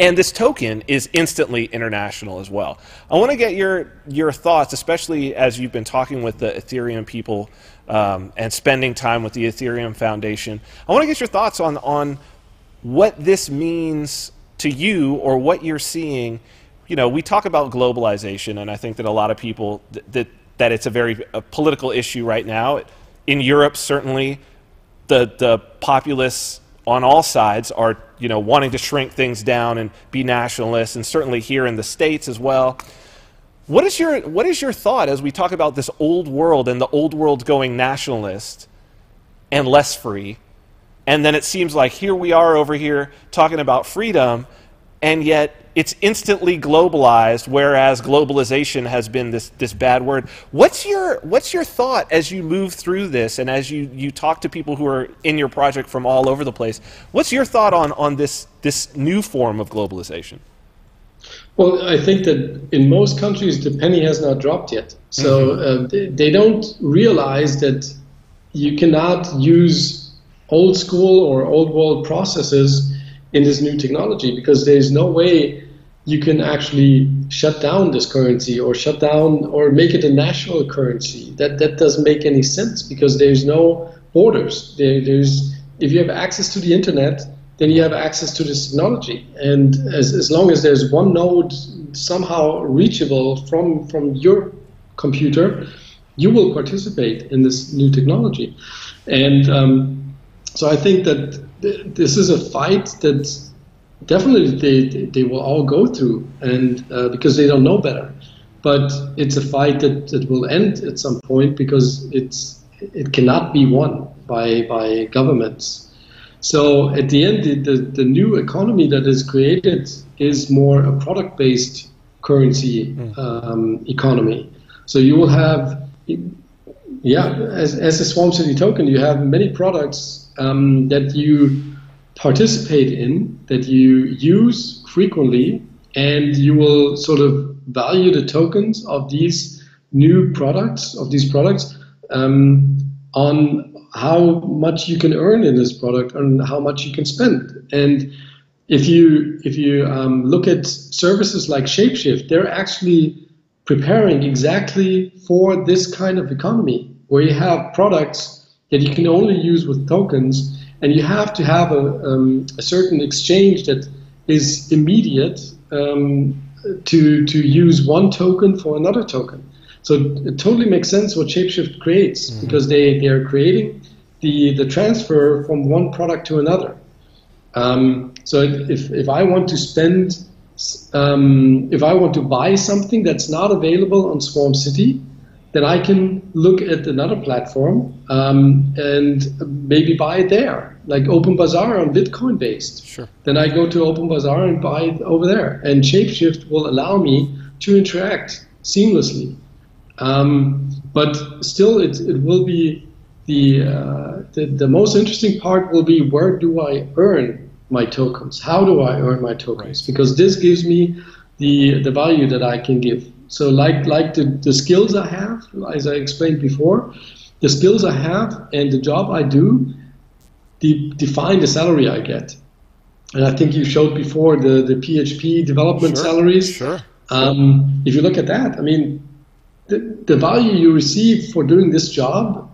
And this token is instantly international as well. I want to get your thoughts, especially as you've been talking with the Ethereum people and spending time with the Ethereum Foundation. I want to get your thoughts on what this means to you, or what you're seeing. We talk about globalization, and I think that a lot of people, that it's a political issue right now. In Europe, certainly, the populace on all sides are wanting to shrink things down and be nationalists, and certainly here in the States as well. What is your thought as we talk about this old world, and the old world going nationalist and less free, and then it seems like here we are over here talking about freedom, and yet it's instantly globalized, whereas globalization has been this bad word. What's your thought as you move through this, and as you talk to people who are in your project from all over the place? What's your thought on this new form of globalization? Well, I think that in most countries the penny has not dropped yet. So they don't realize that you cannot use old school or old world processes in this new technology, because there's no way you can actually shut down this currency, or shut down or make it a national currency. That doesn't make any sense, because there's no borders. If you have access to the internet, then you have access to this technology, and as long as there's one node somehow reachable from your computer, you will participate in this new technology. And so I think that this is a fight that definitely they will all go through, and because they don't know better. But it's a fight that will end at some point, because it cannot be won by governments. So at the end, the new economy that is created is more a product-based currency economy. So you will have, as a Swarm City token, you have many products that you participate in, that you use frequently, and you will sort of value the tokens of these new products, on how much you can earn in this product and how much you can spend. And if you look at services like Shapeshift, they're actually preparing exactly for this kind of economy, where you have products that you can only use with tokens, and you have to have a certain exchange that is immediate to use one token for another token. So it totally makes sense what Shapeshift creates, because they are creating the transfer from one product to another. So if I want to spend, if I want to buy something that's not available on Swarm City, then I can look at another platform and maybe buy it there, like Open Bazaar on Bitcoin based. Sure. Then I go to Open Bazaar and buy it over there, and Shapeshift will allow me to interact seamlessly. But still, it will be the most interesting part will be, where do I earn my tokens? How do I earn my tokens? Right. Because this gives me the value that I can give. So like the skills I have, as I explained before, the skills I have and the job I do define the salary I get. And I think you showed before the PHP development salaries. Sure. If you look at that, I mean, the value you receive for doing this job,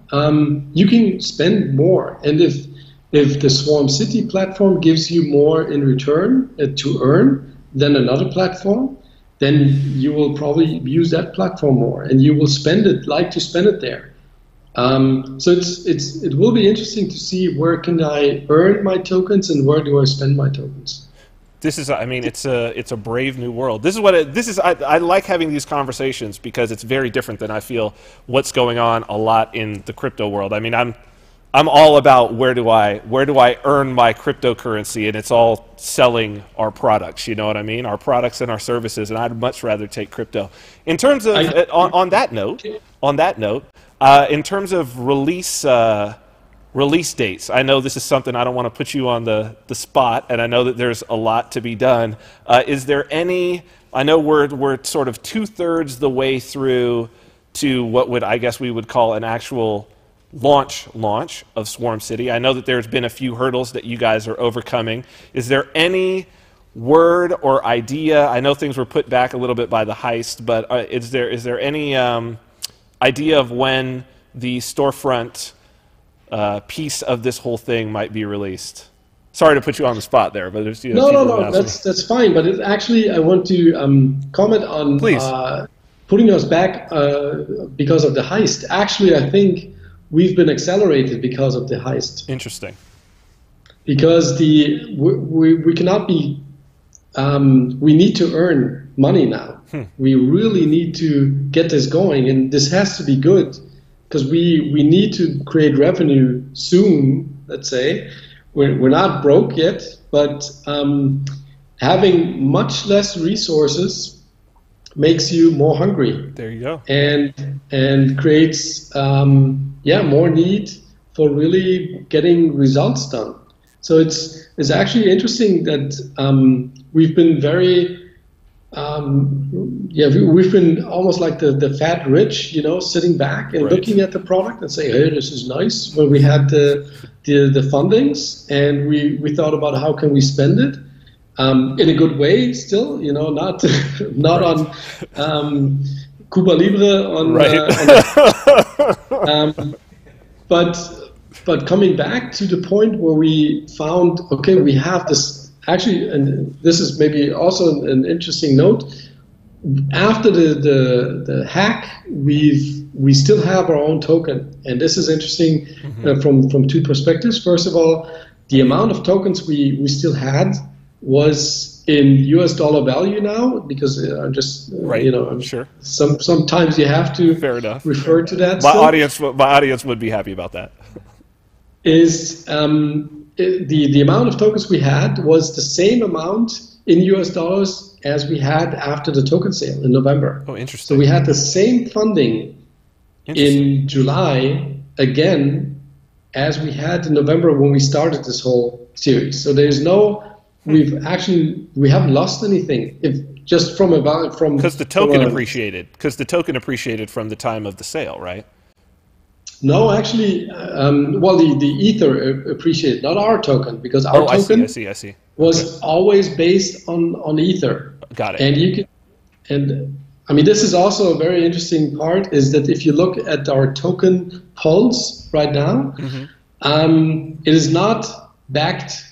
you can spend more. And if the Swarm City platform gives you more in return to earn than another platform, then you will probably use that platform more, and you will spend it, like to spend it there. So it will be interesting to see where can I earn my tokens and where do I spend my tokens. This is, I mean, it's a brave new world. This is what I like having these conversations because it's very different than I feel what's going on a lot in the crypto world. I mean, I'm all about where do I earn my cryptocurrency, and it's all selling our products. You know what I mean? Our products and our services, and I'd much rather take crypto. In terms of on that note, in terms of release dates, I know this is something I don't want to put you on the spot, and I know that there's a lot to be done. Is there any? I know we're sort of 2/3 the way through to what I guess we would call an actual launch of Swarm City. I know that there's been a few hurdles that you guys are overcoming. Is there any word or idea? I know things were put back a little bit by the heist, but is there any idea of when the storefront piece of this whole thing might be released? Sorry to put you on the spot there, but there's no, that's fine. But actually, I want to comment on putting us back because of the heist. Actually, I think we've been accelerated because of the heist. Interesting. Because we cannot be. We need to earn money now. We really need to get this going, and this has to be good. Because we need to create revenue soon, let's say. We're not broke yet, but having much less resources makes you more hungry. There you go. And creates more need for really getting results done. So it's actually interesting that we've been very we've been almost like the fat rich, sitting back and looking at the product and saying, hey, this is nice. When we had the fundings and we thought about how can we spend it in a good way still, not on Cuba Libre but coming back to the point where we found, okay, we have this. Actually, and this is maybe also an interesting note. After the hack, we still have our own token, and this is interesting from two perspectives. First of all, the amount of tokens we still had was in US dollar value now, because sure. Sometimes you have to refer to that. My audience would be happy about that. Is the amount of tokens we had was the same amount in US dollars as we had after the token sale in November. Oh, interesting. So we had the same funding in July again as we had in November when we started this whole series. So there's we haven't lost anything. If just because the token appreciated. Because the token appreciated from the time of the sale, right? No, actually, the Ether appreciated, not our token, because our token I see. was always based on Ether. Got it. And I mean, this is also a very interesting part, is that if you look at our token pulse right now, it is not backed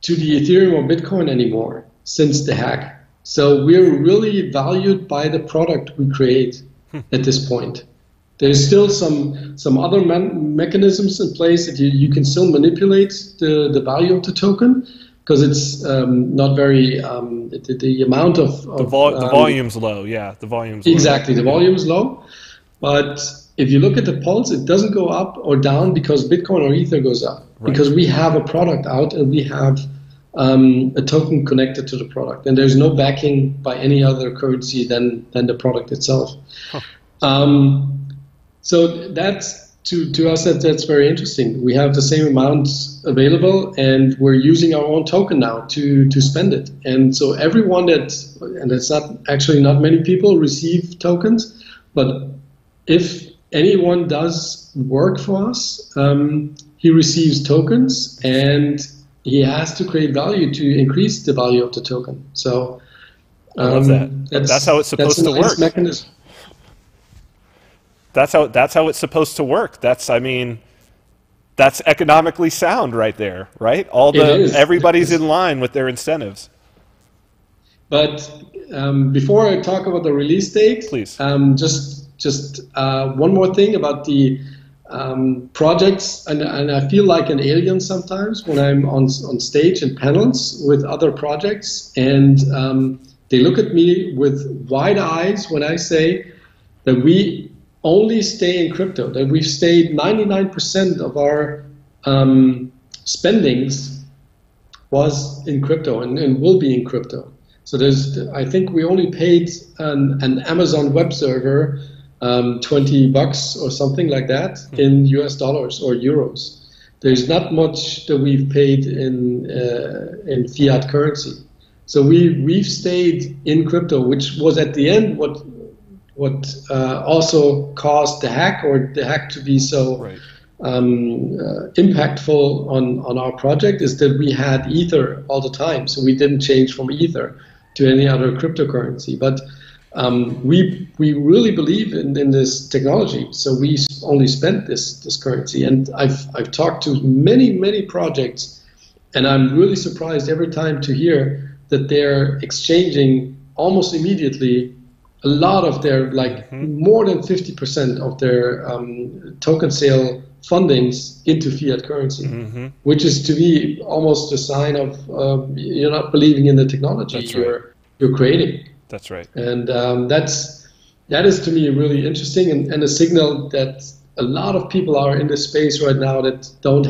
to the Ethereum or Bitcoin anymore since the hack. So we're really valued by the product we create at this point. There's still some other mechanisms in place that you can still manipulate the value of the token, because it's not very the amount of the volume's low. Yeah, the volume's exactly low. The volume is low. But if you look at the pulse, it doesn't go up or down because Bitcoin or Ether goes up, because we have a product out and we have a token connected to the product, and there's no backing by any other currency than the product itself. So that's to us that's very interesting. We have the same amounts available, and we're using our own token now to spend it. And so everyone and it's not many people receive tokens, but if anyone does work for us, he receives tokens, and he has to create value to increase the value of the token. So I love that. That's how it's supposed to work. Mechanism. That's how it's supposed to work. That's economically sound right there, right? Everybody's in line with their incentives. But before I talk about the release date, please, just one more thing about the projects, and I feel like an alien sometimes when I'm on stage and panels with other projects, and they look at me with wide eyes when I say that we only stay in crypto, that we've stayed 99% of our spendings was in crypto and will be in crypto. So I think we only paid an Amazon web server $20 or something like that in US dollars or euros. There's not much that we've paid in fiat currency. So we've stayed in crypto, which was at the end what also caused the hack to be so impactful on our project, is that we had Ether all the time. So we didn't change from Ether to any other cryptocurrency. But we really believe in this technology, so we only spent this currency. And I've talked to many projects, and I'm really surprised every time to hear that they're exchanging almost immediately a lot of their, like more than 50% of their token sale fundings into fiat currency, which is to me almost a sign of you're not believing in the technology you're creating. That's right. And that is to me really interesting, and a signal that a lot of people are in this space right now that don't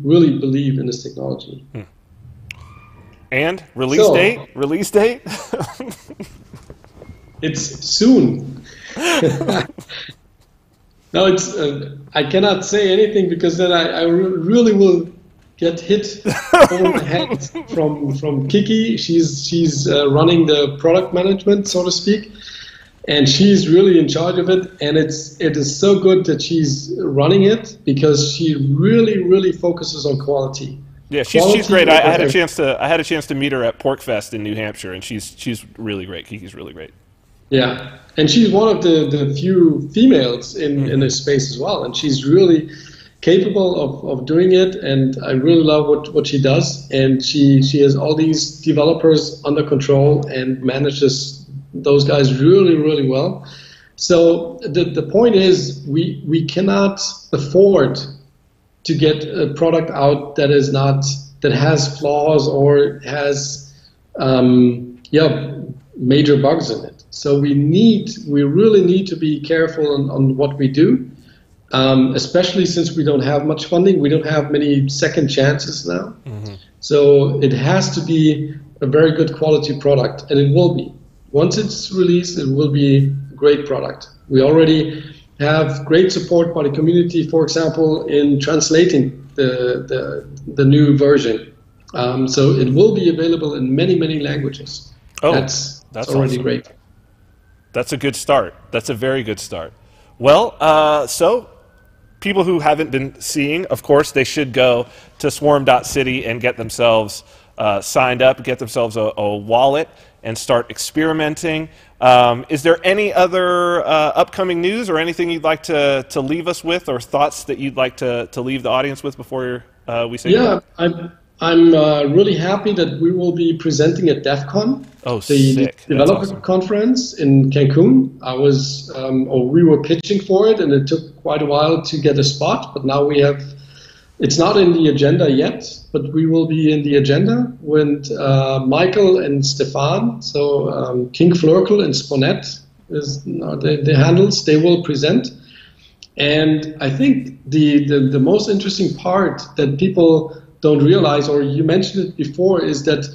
really believe in this technology. And release date? It's soon. No, it's I cannot say anything because then I really will get hit over the head from Kiki. She's running the product management, so to speak, and she's really in charge of it. And it is so good that she's running it because she really focuses on quality. Yeah, she's great. I had a chance to meet her at PorkFest in New Hampshire, and she's really great. Kiki's really great. Yeah, and she's one of the few females in this space as well, and she's really capable of doing it, and I really love what she does, and she has all these developers under control and manages those guys really well. So the point is we cannot afford to get a product out that has flaws or has major bugs in it. So we really need to be careful on what we do, especially since we don't have much funding. We don't have many second chances now. So it has to be a very good quality product, and it will be. Once it's released, it will be a great product. We already have great support by the community, for example, in translating the new version. So it will be available in many languages. Oh, that's already awesome. Great. That's a good start. That's a very good start. Well, so people who haven't been seeing, of course, they should go to swarm.city and get themselves signed up, get themselves a wallet, and start experimenting. Is there any other upcoming news or anything you'd like to leave us with, or thoughts that you'd like to leave the audience with before we say goodbye? I'm really happy that we will be presenting at DEF CON, the developer conference in Cancun. We were pitching for it, and it took quite a while to get a spot, but now it's not in the agenda yet, but we will be in the agenda with Michael and Stefan. So King Flurkle and Sponet is the handles. They will present. And I think the most interesting part that people don't realize, or you mentioned it before, is that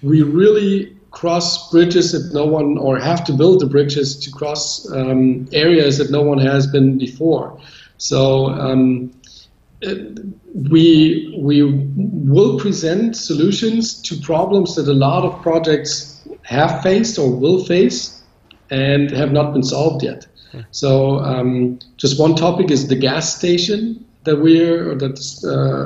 we really cross bridges that no one, or have to build the bridges to cross areas that no one has been before. So we will present solutions to problems that a lot of projects have faced or will face and have not been solved yet. So just one topic is the gas station that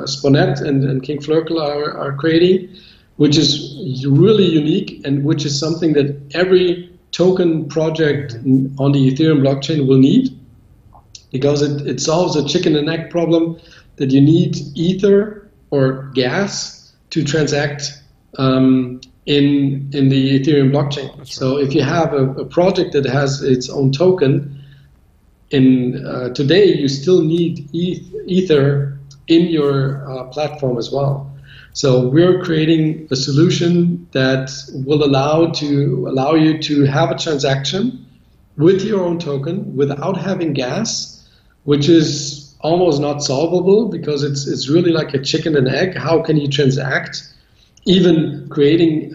Sponet and King Flurkle are creating, which is really unique and which is something that every token project on the Ethereum blockchain will need, because it solves a chicken and egg problem that you need ether or gas to transact in the Ethereum blockchain. So if you have a project that has its own token, today you still need Ether in your platform as well. So we're creating a solution that will allow you to have a transaction with your own token without having gas, which is almost not solvable because it's really like a chicken and egg. How can you transact? Even creating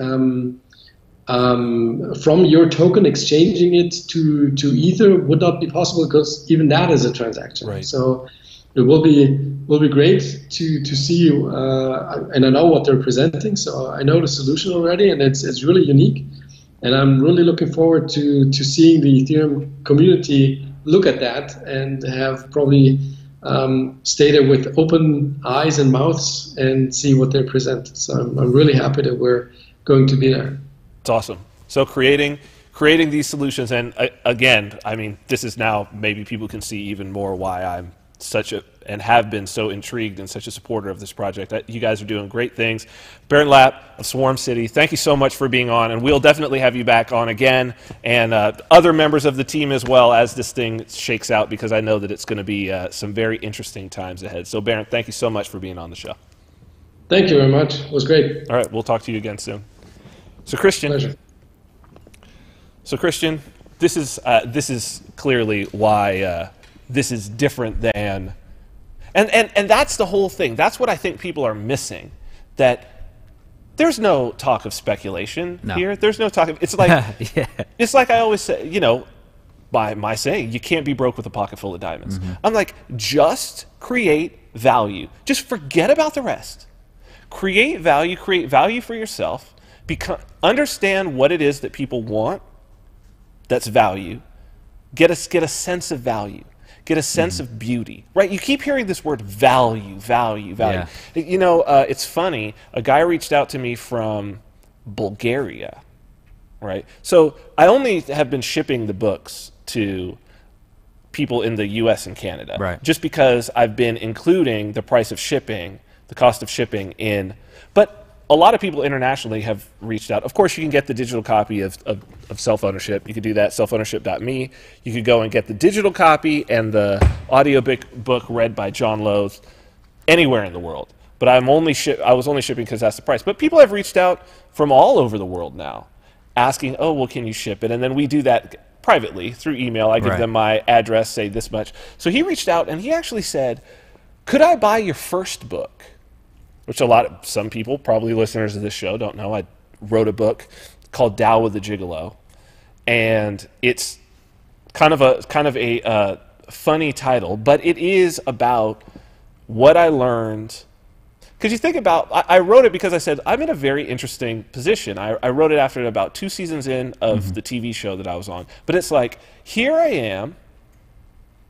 from your token, exchanging it to Ether would not be possible because even that is a transaction. Right. So it will be great to see you, and I know what they're presenting, so I know the solution already, and it's really unique. And I'm really looking forward to seeing the Ethereum community look at that and have probably stay there with open eyes and mouths and see what they present. So I'm really happy that we're going to be there. It's awesome. So creating these solutions, and again, I mean, this is now maybe people can see even more why I'm and have been so intrigued and such a supporter of this project. You guys are doing great things. Bernd Lapp of Swarm City, thank you so much for being on, and we'll definitely have you back on again, and other members of the team as well as this thing shakes out, because I know that it's going to be some very interesting times ahead. So Bernd, thank you so much for being on the show. Thank you very much. It was great. All right, we'll talk to you again soon. So Christian. Pleasure. So Christian, this is clearly why this is different than, and that's the whole thing. That's what I think people are missing. That there's no talk of speculation here. There's no talk of, it's like yeah. It's like I always say, you know, by my saying, you can't be broke with a pocket full of diamonds. I'm like, just create value. Just forget about the rest. Create value for yourself. Understand what it is that people want. That's value. Get a sense of value. Get a sense of beauty, right? You keep hearing this word value. Yeah. You know, it's funny. A guy reached out to me from Bulgaria, right? So I only have been shipping the books to people in the U.S. and Canada, right? Just because I've been including the price of shipping, the cost of shipping in, but a lot of people internationally have reached out. Of course, you can get the digital copy of self-ownership. You could do that, selfownership.me. You could go and get the digital copy and the audio book read by John Loth anywhere in the world. But I was only shipping because that's the price. But people have reached out from all over the world now asking, oh, well, can you ship it? And then we do that privately through email. I give them my address, say this much. So he reached out and he actually said, could I buy your first book? Which some people, probably listeners of this show, don't know. I wrote a book called Tao with the Gigolo, and it's kind of a funny title, but it is about what I learned. Because you think about, I wrote it because I said I'm in a very interesting position. I wrote it after about 2 seasons in of the TV show that I was on, but it's like, here I am,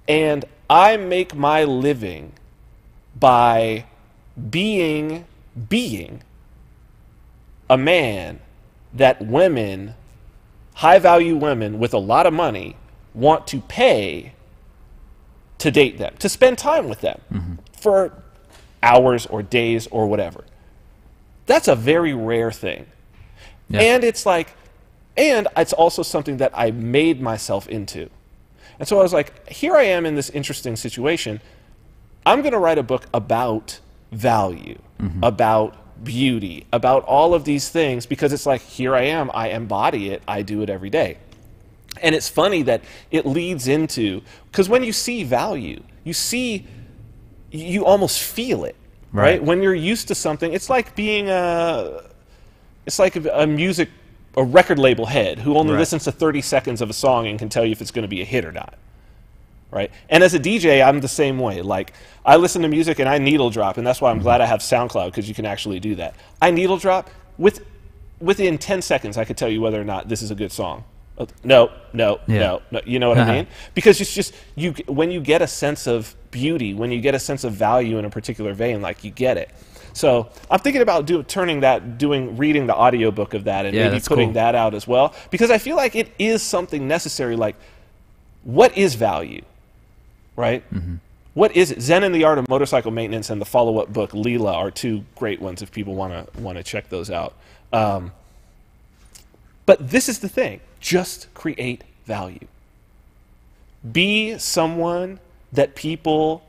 and I make my living by being a man that high-value women with a lot of money want to pay to date them, to spend time with them for hours or days or whatever. That's a very rare thing. Yeah. And it's also something that I made myself into. And so I was like, here I am in this interesting situation. I'm going to write a book about value, about beauty, about all of these things, because it's like, here I am, I embody it, I do it every day. And it's funny that it leads into, because when you see value, you almost feel it, right? When you're used to something, it's like being a record label head who only listens to 30 seconds of a song and can tell you if it's going to be a hit or not. Right? And as a DJ, I'm the same way. Like, I listen to music and I needle drop, and that's why I'm glad I have SoundCloud, because you can actually do that. I needle drop within 10 seconds. I could tell you whether or not this is a good song. No. You know what I mean? Because it's just when you get a sense of beauty, when you get a sense of value in a particular vein, like, you get it. So I'm thinking about reading the audiobook of that, and maybe putting that out as well, because I feel like it is something necessary. Like, what is value? Right? What is it? Zen and the Art of Motorcycle Maintenance and the follow-up book Leela are 2 great ones if people want to check those out. But this is the thing: just create value. Be someone that people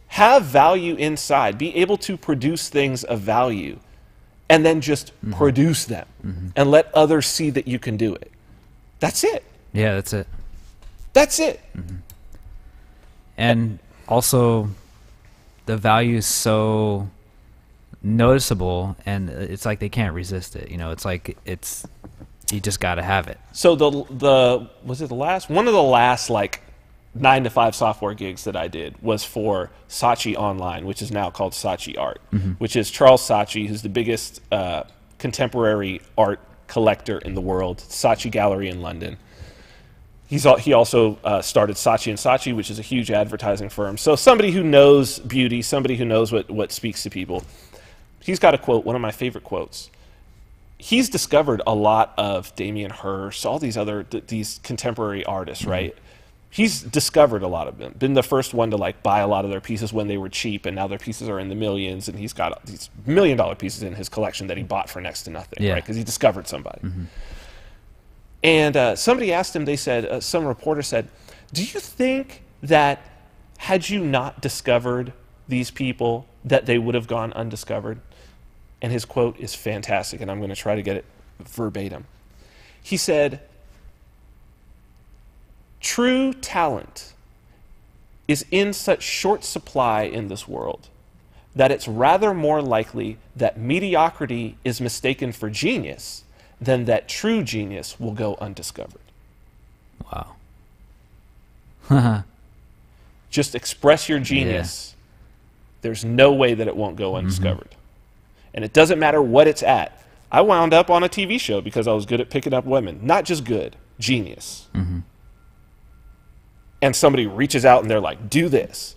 have value inside. Be able to produce things of value and then just produce them and let others see that you can do it. That's it. Yeah, that's it. That's it. And also, the value is so noticeable, and it's like they can't resist it. You know, it's like you just got to have it. So was it the last one of the last like 9-to-5 software gigs that I did was for Saatchi Online, which is now called Saatchi Art, which is Charles Saatchi, who's the biggest contemporary art collector in the world. Saatchi Gallery in London. He also started Saatchi & Saatchi, which is a huge advertising firm. So somebody who knows beauty, somebody who knows what speaks to people. He's got a quote, one of my favorite quotes. He's discovered a lot of Damien Hirst, all these other these contemporary artists, right? He's discovered a lot of them. Been the first one to like buy a lot of their pieces when they were cheap, and now their pieces are in the millions. And he's got these $1 million pieces in his collection that he bought for next to nothing, right? Because he discovered somebody. And somebody asked him. They said, some reporter said, "Do you think that had you not discovered these people, that they would have gone undiscovered?" And his quote is fantastic, and I'm going to try to get it verbatim. He said, "True talent is in such short supply in this world that it's rather more likely that mediocrity is mistaken for genius than that true genius will go undiscovered." Wow. Just express your genius. There's no way that it won't go undiscovered. And it doesn't matter what it's at. I wound up on a TV show because I was good at picking up women. Not just good, genius. And somebody reaches out and they're like, "Do this."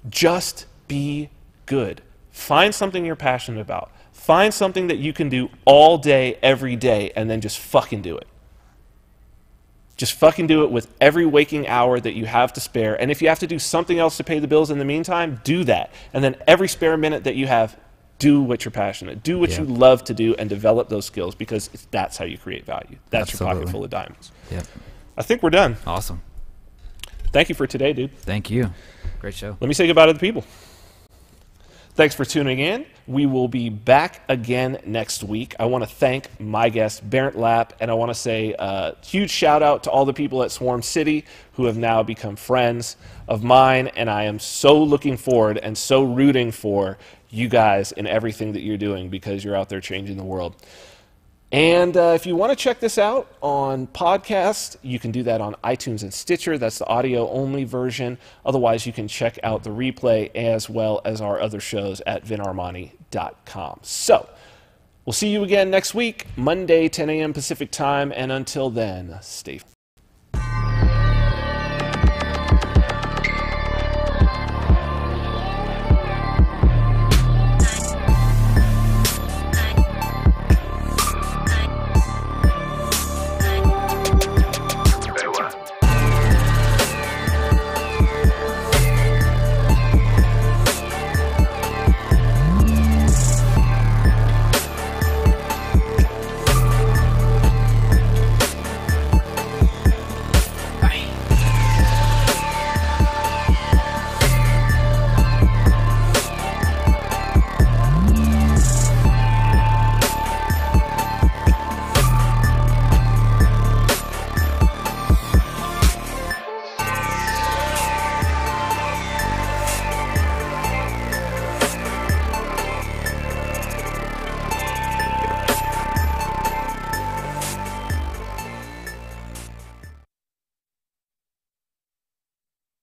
Just be good. Find something you're passionate about. Find something that you can do all day, every day, and then just fucking do it. Just fucking do it with every waking hour that you have to spare. And if you have to do something else to pay the bills in the meantime, do that. And then every spare minute that you have, do what you're passionate. Do what you love to do and develop those skills, because that's how you create value. That's your pocket full of diamonds. I think we're done. Awesome. Thank you for today, dude. Thank you. Great show. Let me say goodbye to the people. Thanks for tuning in. We will be back again next week. I want to thank my guest, Bernd Lapp, and I want to say a huge shout out to all the people at Swarm City who have now become friends of mine, and I am so looking forward and so rooting for you guys in everything that you're doing, because you're out there changing the world. And if you want to check this out on podcast, you can do that on iTunes and Stitcher. That's the audio-only version. Otherwise, you can check out the replay as well as our other shows at vinarmani.com. So, we'll see you again next week, Monday, 10 a.m. Pacific time. And until then, stay